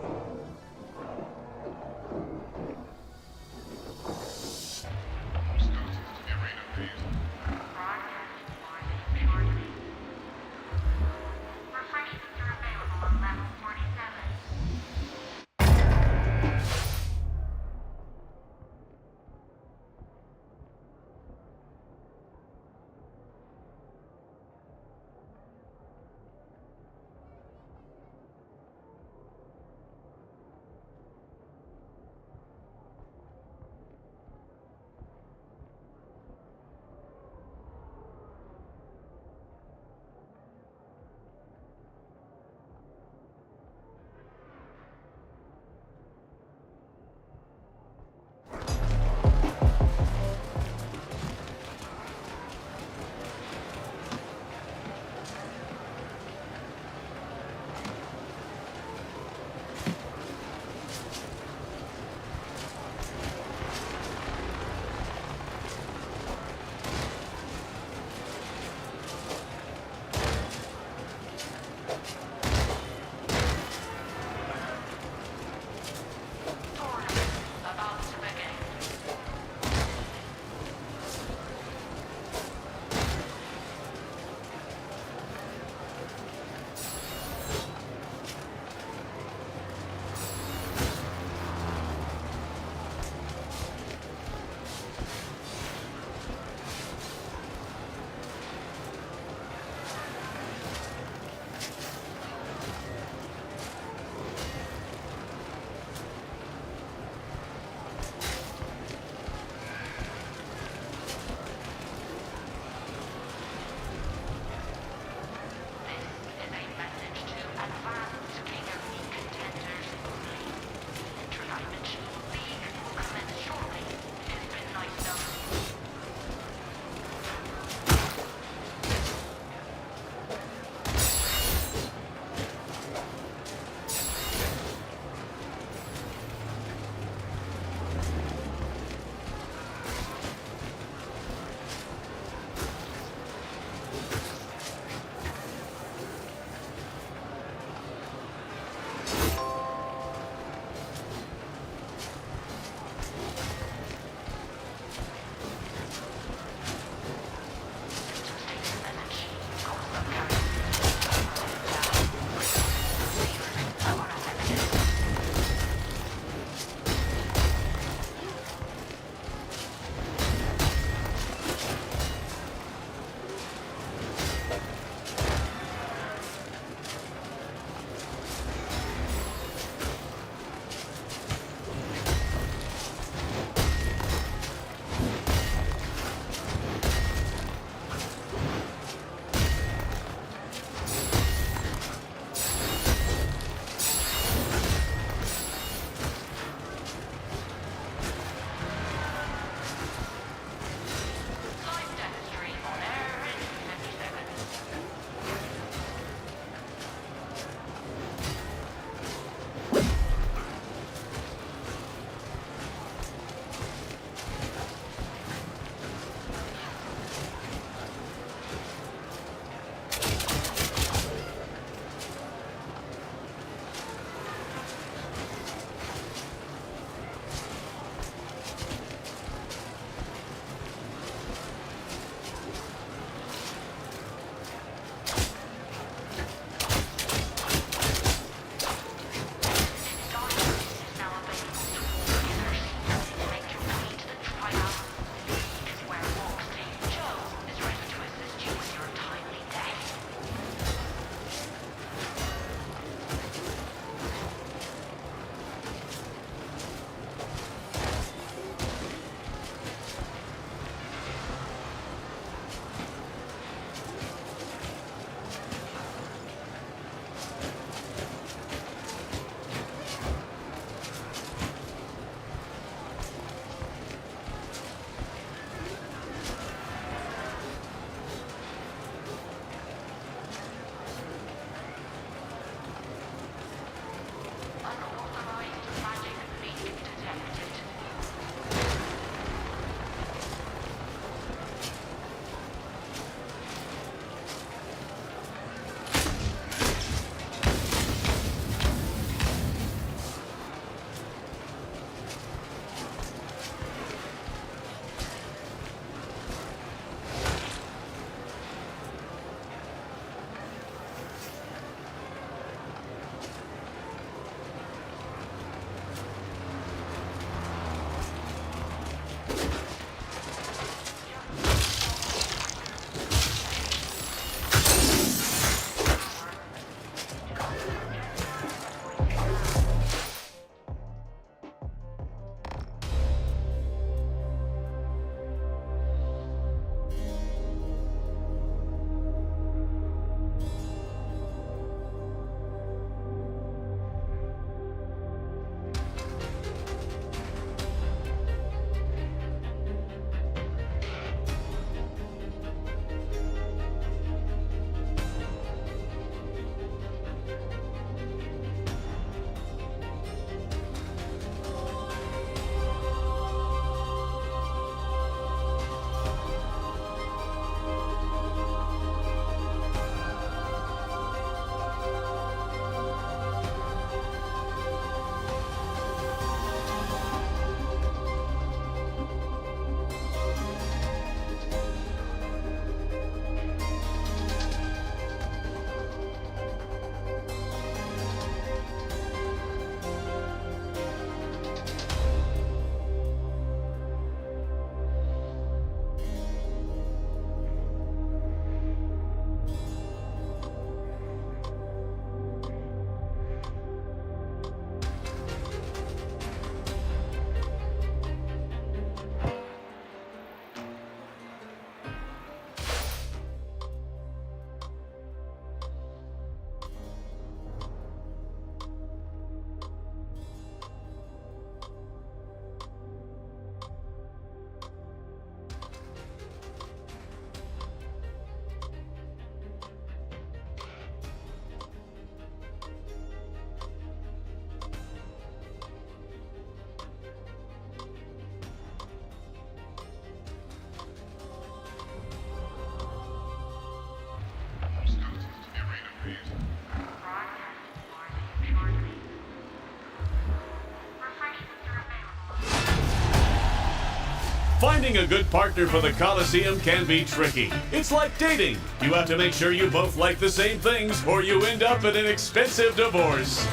Speaker 4: Finding a good partner for the Coliseum can be tricky. It's like dating. You have to make sure you both like the same things, or you end up in an expensive divorce.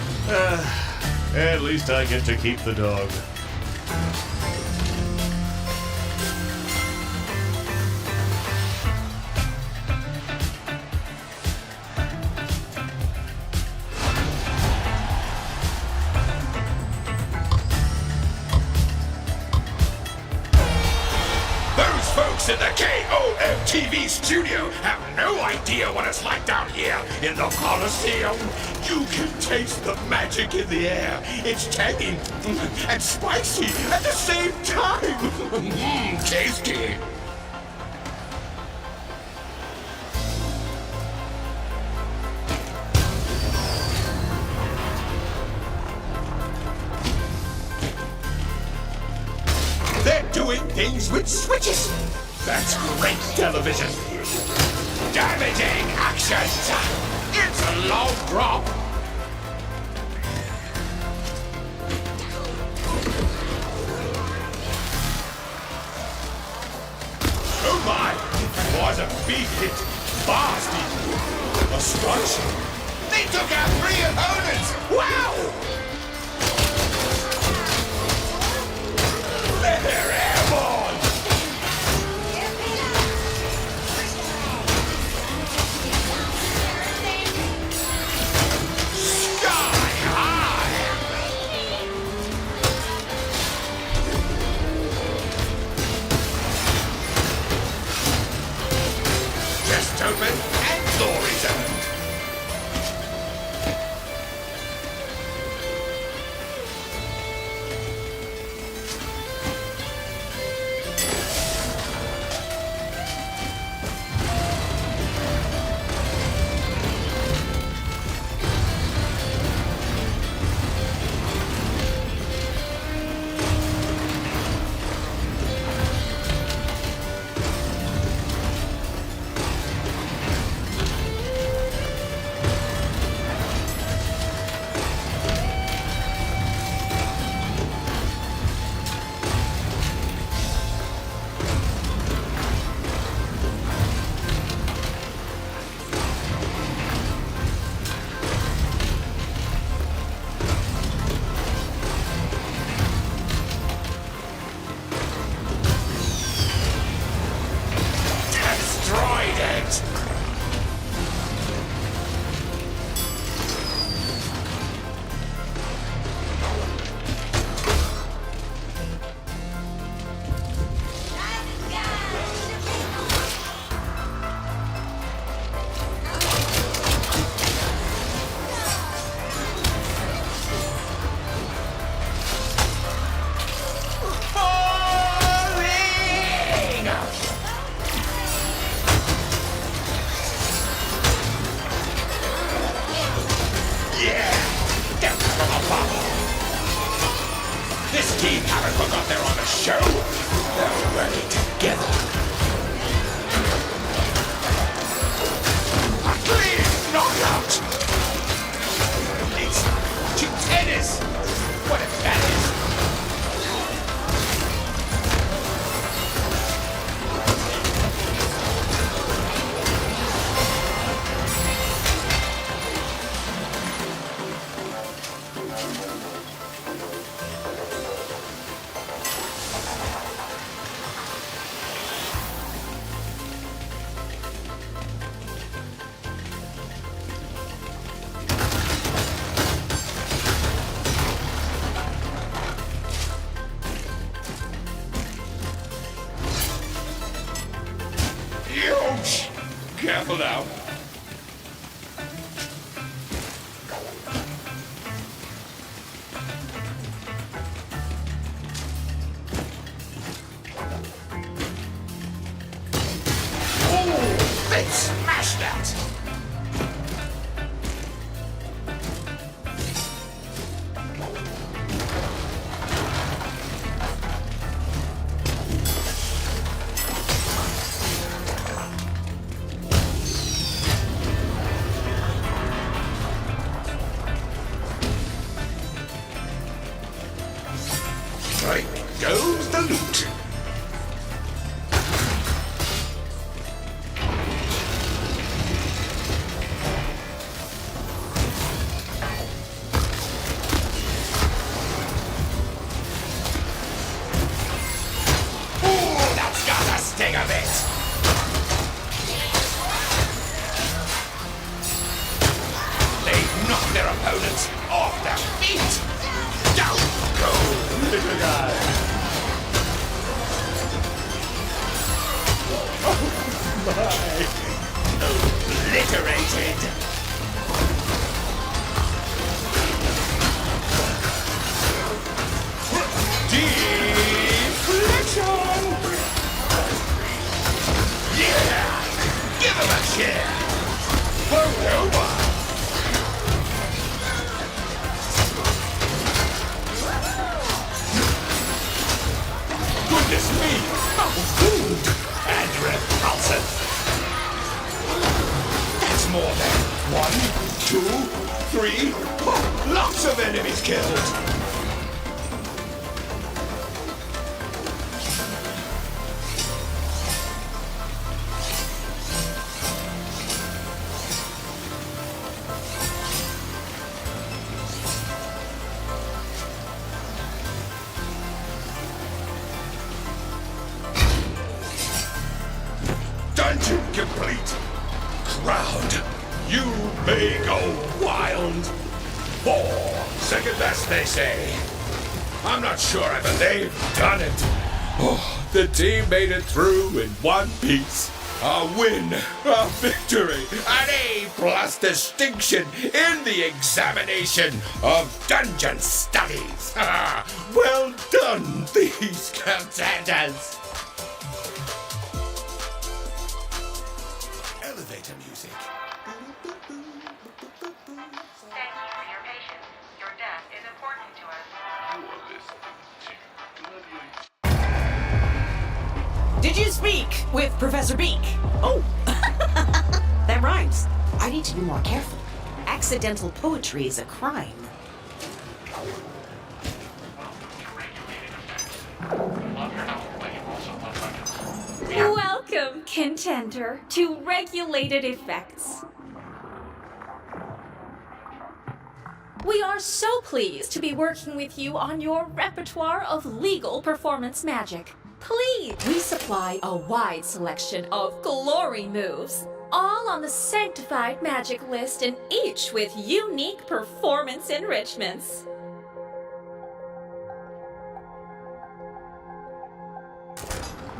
Speaker 4: At least I get to keep the dog.
Speaker 1: In the KOM-TV studio have no idea what it's like down here in the Coliseum. You can taste the magic in the air. It's tangy and spicy at the same time. Tasty. They're doing things with switches. That's great television. Damaging actions. It's a long drop. Oh my! It was a big hit. Fast even. Astonishing. They took out 3 opponents. Wow! They're airborne. Open and glory's earned. This team haven't forgot they're on the show. They're working together. A clean knockout. It's to tennis. What if that is? Ouch! Careful now. Oh, they smashed that! Right goes the loot. Obliterated! Deflection! Yeah! Give him a cheer! Over! Goodness me! How rude and repulsive! That's more than 1, 2, 3. Oh, lots of enemies killed! Dungeon complete! Crowd, you may go wild! 4, second best, they say. I'm not sure I believe done it. Oh, the team made it through in one piece. A win, a victory, an A+ distinction in the examination of dungeon studies. Well done, these contenders. Elevator music.
Speaker 12: Thank you for your patience. Your death is important to us.
Speaker 9: Did you speak with Professor Beak?
Speaker 10: Oh, that rhymes. I need to be more careful. Accidental poetry is a crime.
Speaker 13: Welcome, contender, to Regulated Effects. We are so pleased to be working with you on your repertoire of legal performance magic. Please, we supply a wide selection of glory moves, all on the sanctified magic list and each with unique performance enrichments.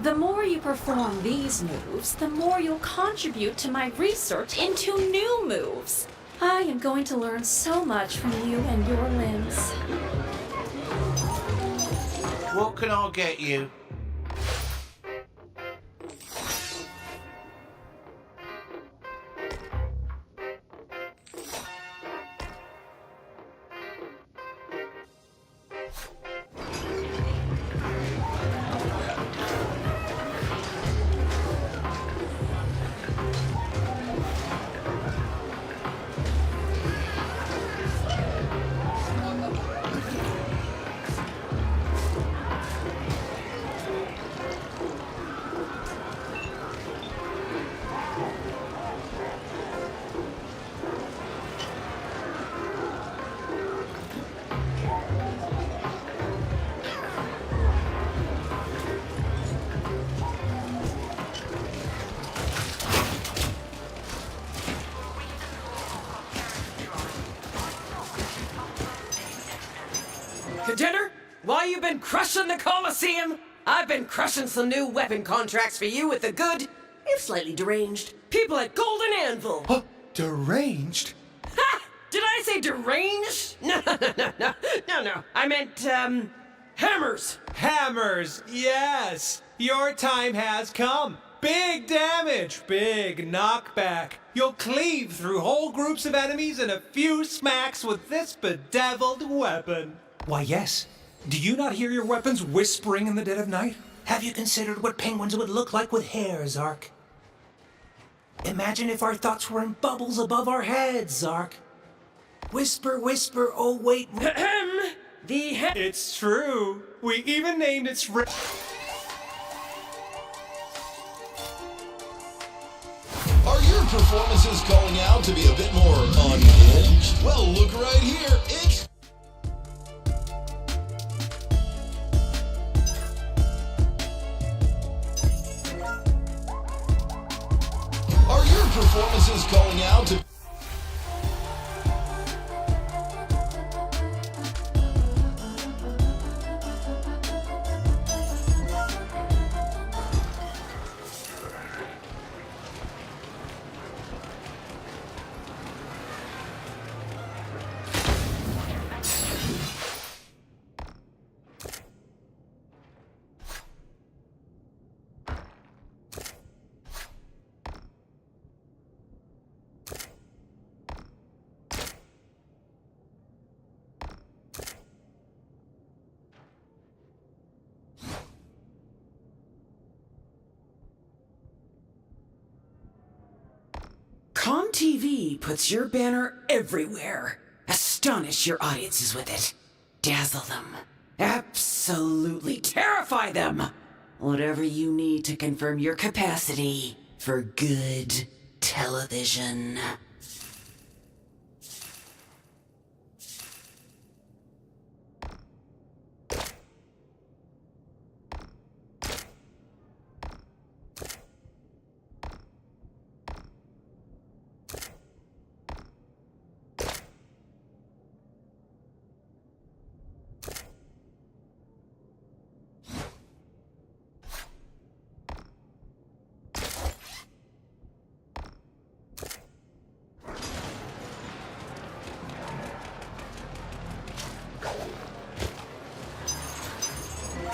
Speaker 13: The more you perform these moves, the more you'll contribute to my research into new moves. I am going to learn so much from you and your limbs.
Speaker 15: What can I get you?
Speaker 9: Contender, while you've been crushing the Coliseum, I've been crushing some new weapon contracts for you with the good, if slightly deranged, people at Golden Anvil.
Speaker 8: Deranged?
Speaker 9: Ha! Did I say deranged? No. I meant, hammers.
Speaker 8: Hammers, yes! Your time has come. Big damage, big knockback. You'll cleave through whole groups of enemies in a few smacks with this bedeviled weapon. Why, yes. Do you not hear your weapons whispering in the dead of night? Have you considered what penguins would look like with hair, Zark? Imagine if our thoughts were in bubbles above our heads, Zark. Whisper, whisper, oh wait. It's true. We even named its...
Speaker 11: Are your performances calling out to be a bit more unhinged? Well, look right here. It's... Are your performances calling out to...
Speaker 9: TV puts your banner everywhere. Astonish your audiences with it. Dazzle them. Absolutely terrify them. Whatever you need to confirm your capacity for good television.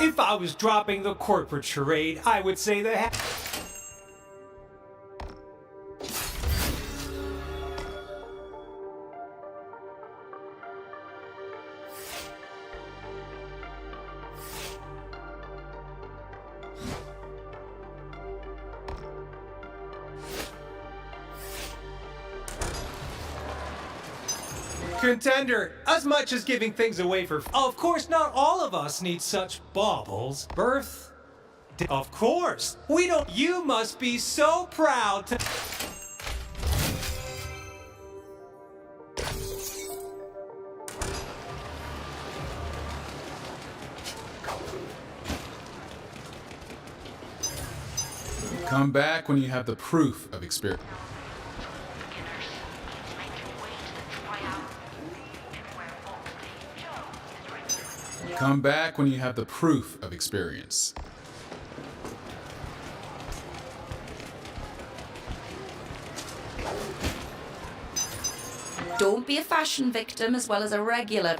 Speaker 8: If I was dropping the corporate charade, I would say that. Contender, as much as giving things away for... Of course, not all of us need such baubles. Birth... Of course, we don't... You must be so proud to...
Speaker 20: Come back when you have the proof of experience. Come back when you have the proof of experience.
Speaker 16: Don't be a fashion victim as well as a regular.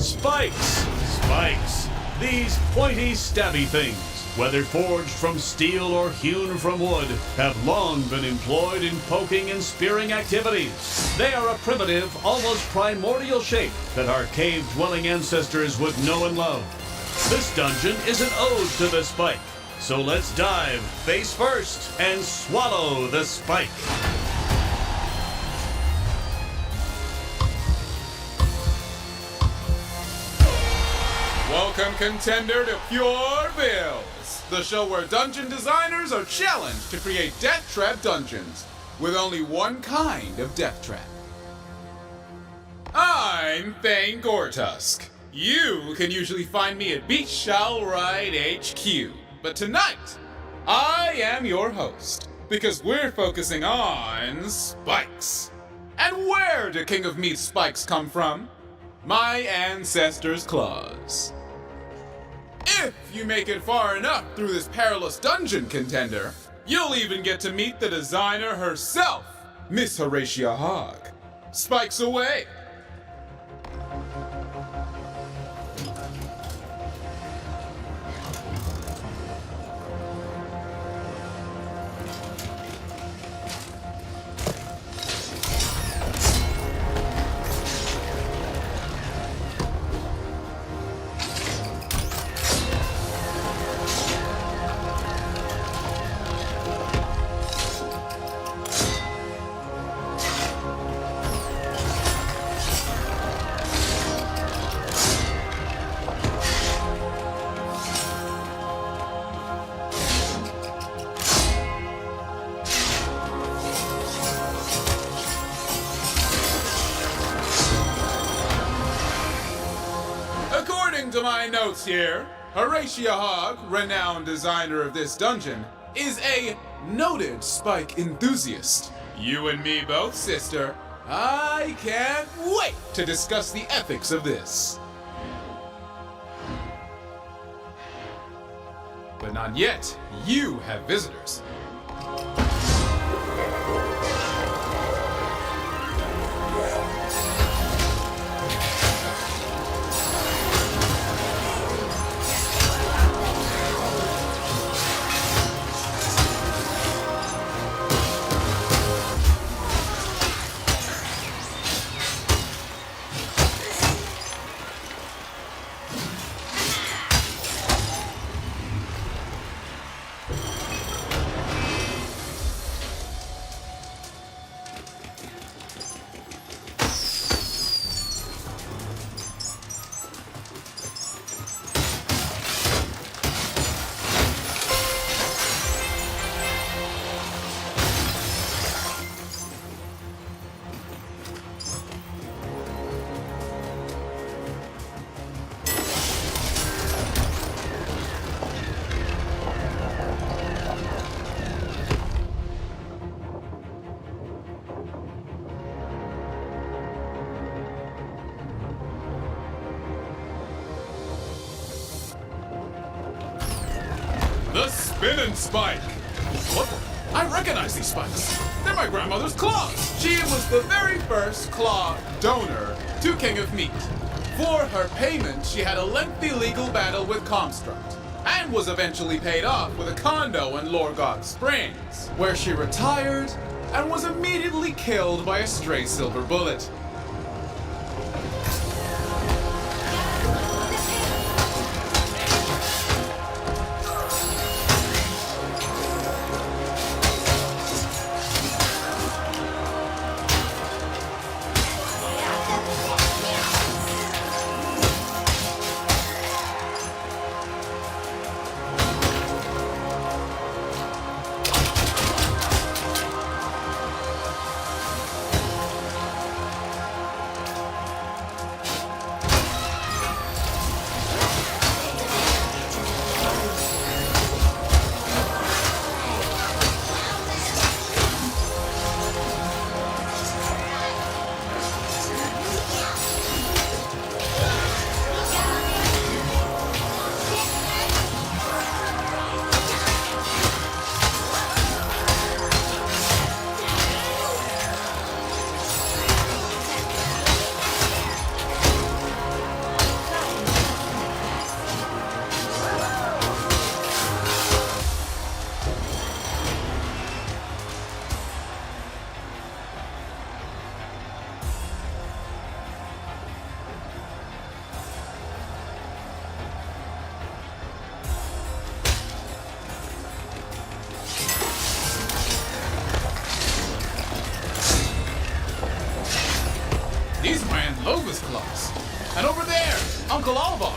Speaker 4: Spikes! Spikes! These pointy, stabby things, whether forged from steel or hewn from wood, have long been employed in poking and spearing activities. They are a primitive, almost primordial shape that our cave-dwelling ancestors would know and love. This dungeon is an ode to the spike, so let's dive face first and swallow the spike.
Speaker 20: Welcome, contender, to Pure Bills, the show where dungeon designers are challenged to create death trap dungeons with only one kind of death trap. I'm Thane Gortusk. You can usually find me at Beach Shall Ride HQ, but tonight I am your host because we're focusing on spikes. And where do King of Meat spikes come from? My ancestors' claws. If you make it far enough through this perilous dungeon, contender, you'll even get to meet the designer herself, Miss Horatia Hogg. Spikes away! According to my notes here, Horatia Hogg, renowned designer of this dungeon, is a noted spike enthusiast. You and me both, sister. I can't wait to discuss the ethics of this. But not yet. You have visitors. The spinning spike! What? I recognize these spikes. They're my grandmother's claws. She was the very first claw donor to King of Meat. For her payment, she had a lengthy legal battle with Comstruct, and was eventually paid off with a condo in Loregok Springs, where she retired and was immediately killed by a stray silver bullet. Claus. And over there, Uncle Alvar.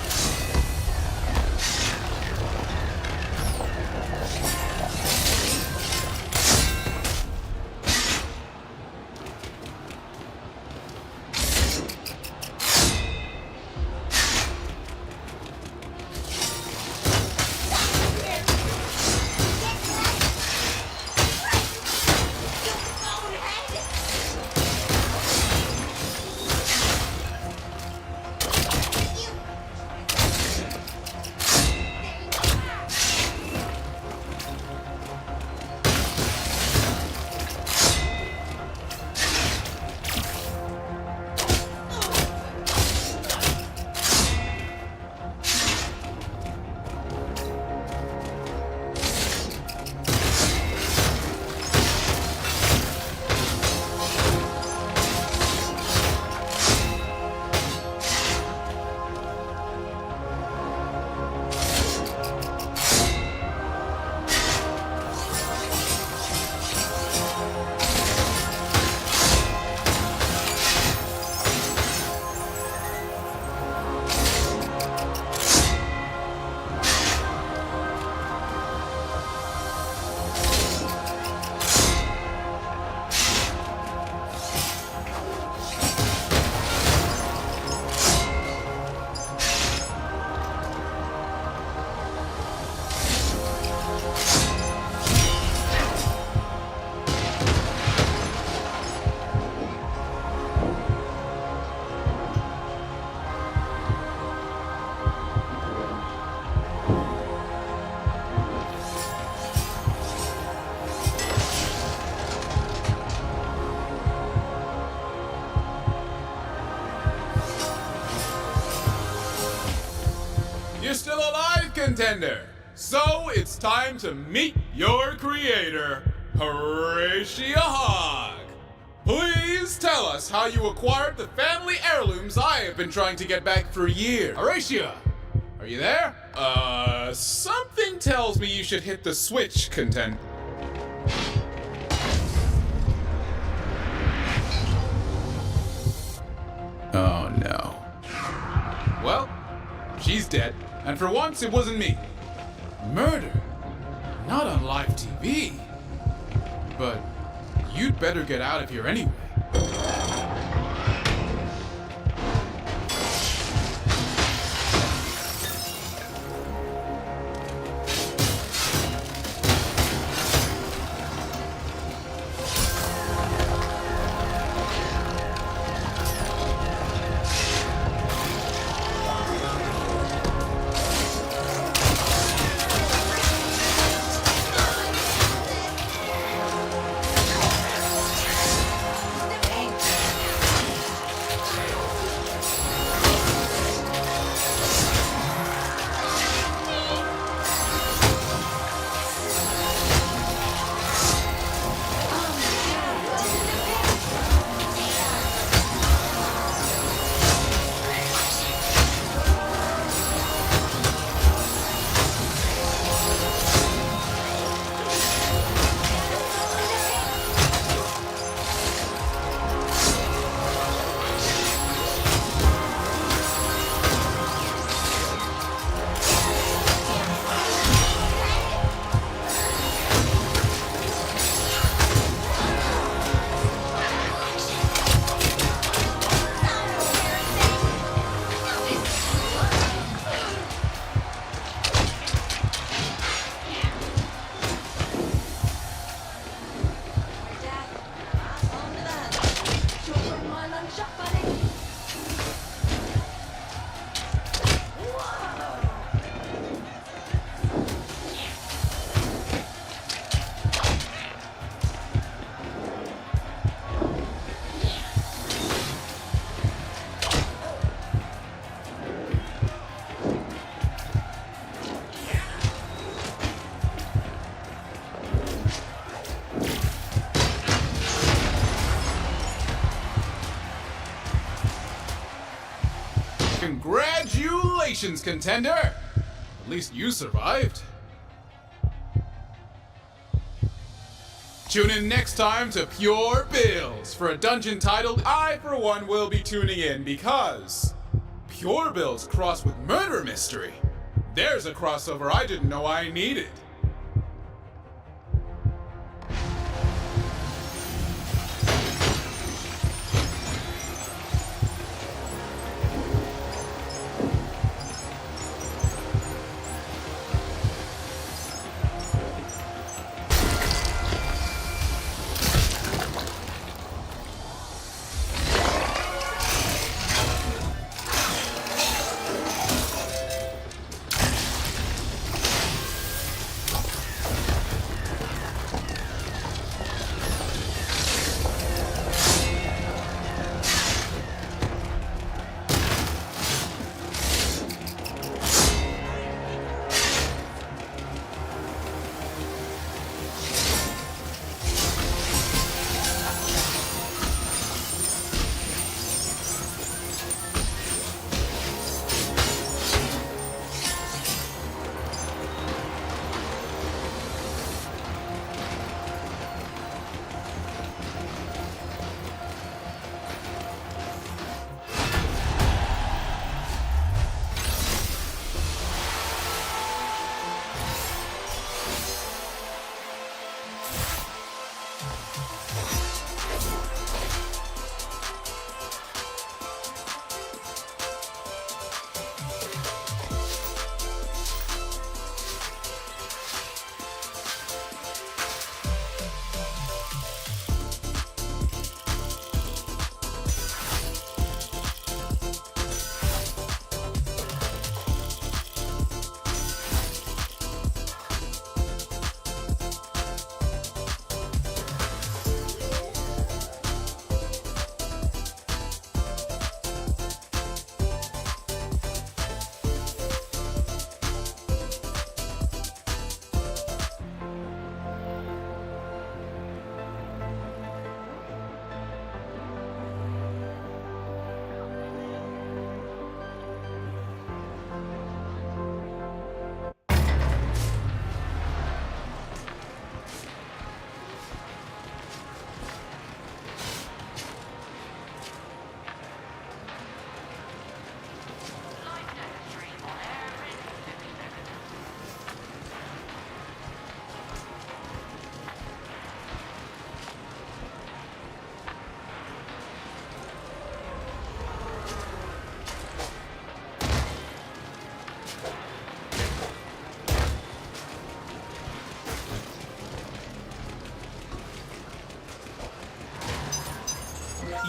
Speaker 20: You're still alive, contender! So it's time to meet your creator, Horatio Hogg. Please tell us how you acquired the family heirlooms I have been trying to get back for years. Horatio, are you there? Something tells me you should hit the switch, contender. Oh no. Well, she's dead. And for once, it wasn't me. Murder? Not on live TV. But you'd better get out of here anyway. Congratulations, contender! At least you survived. Tune in next time to Pure Bills for a dungeon titled I, for one, will be tuning in because Pure Bills cross with Murder Mystery. There's a crossover I didn't know I needed.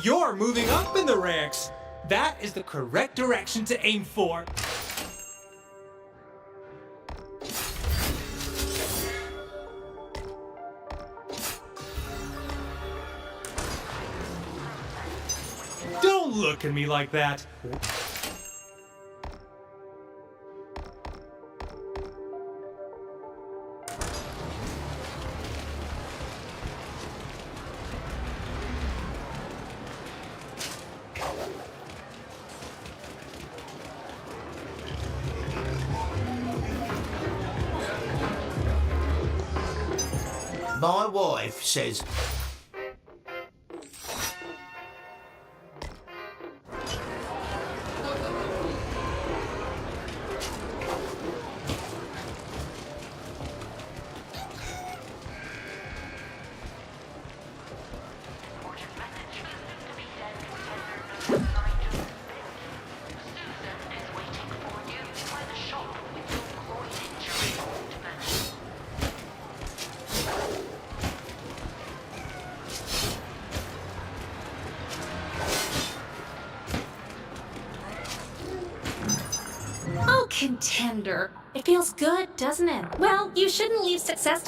Speaker 8: You're moving up in the ranks. That is the correct direction to aim for. Don't look at me like that.
Speaker 15: My wife says...
Speaker 13: Oh, contender. It feels good, doesn't it? Well, you shouldn't leave success...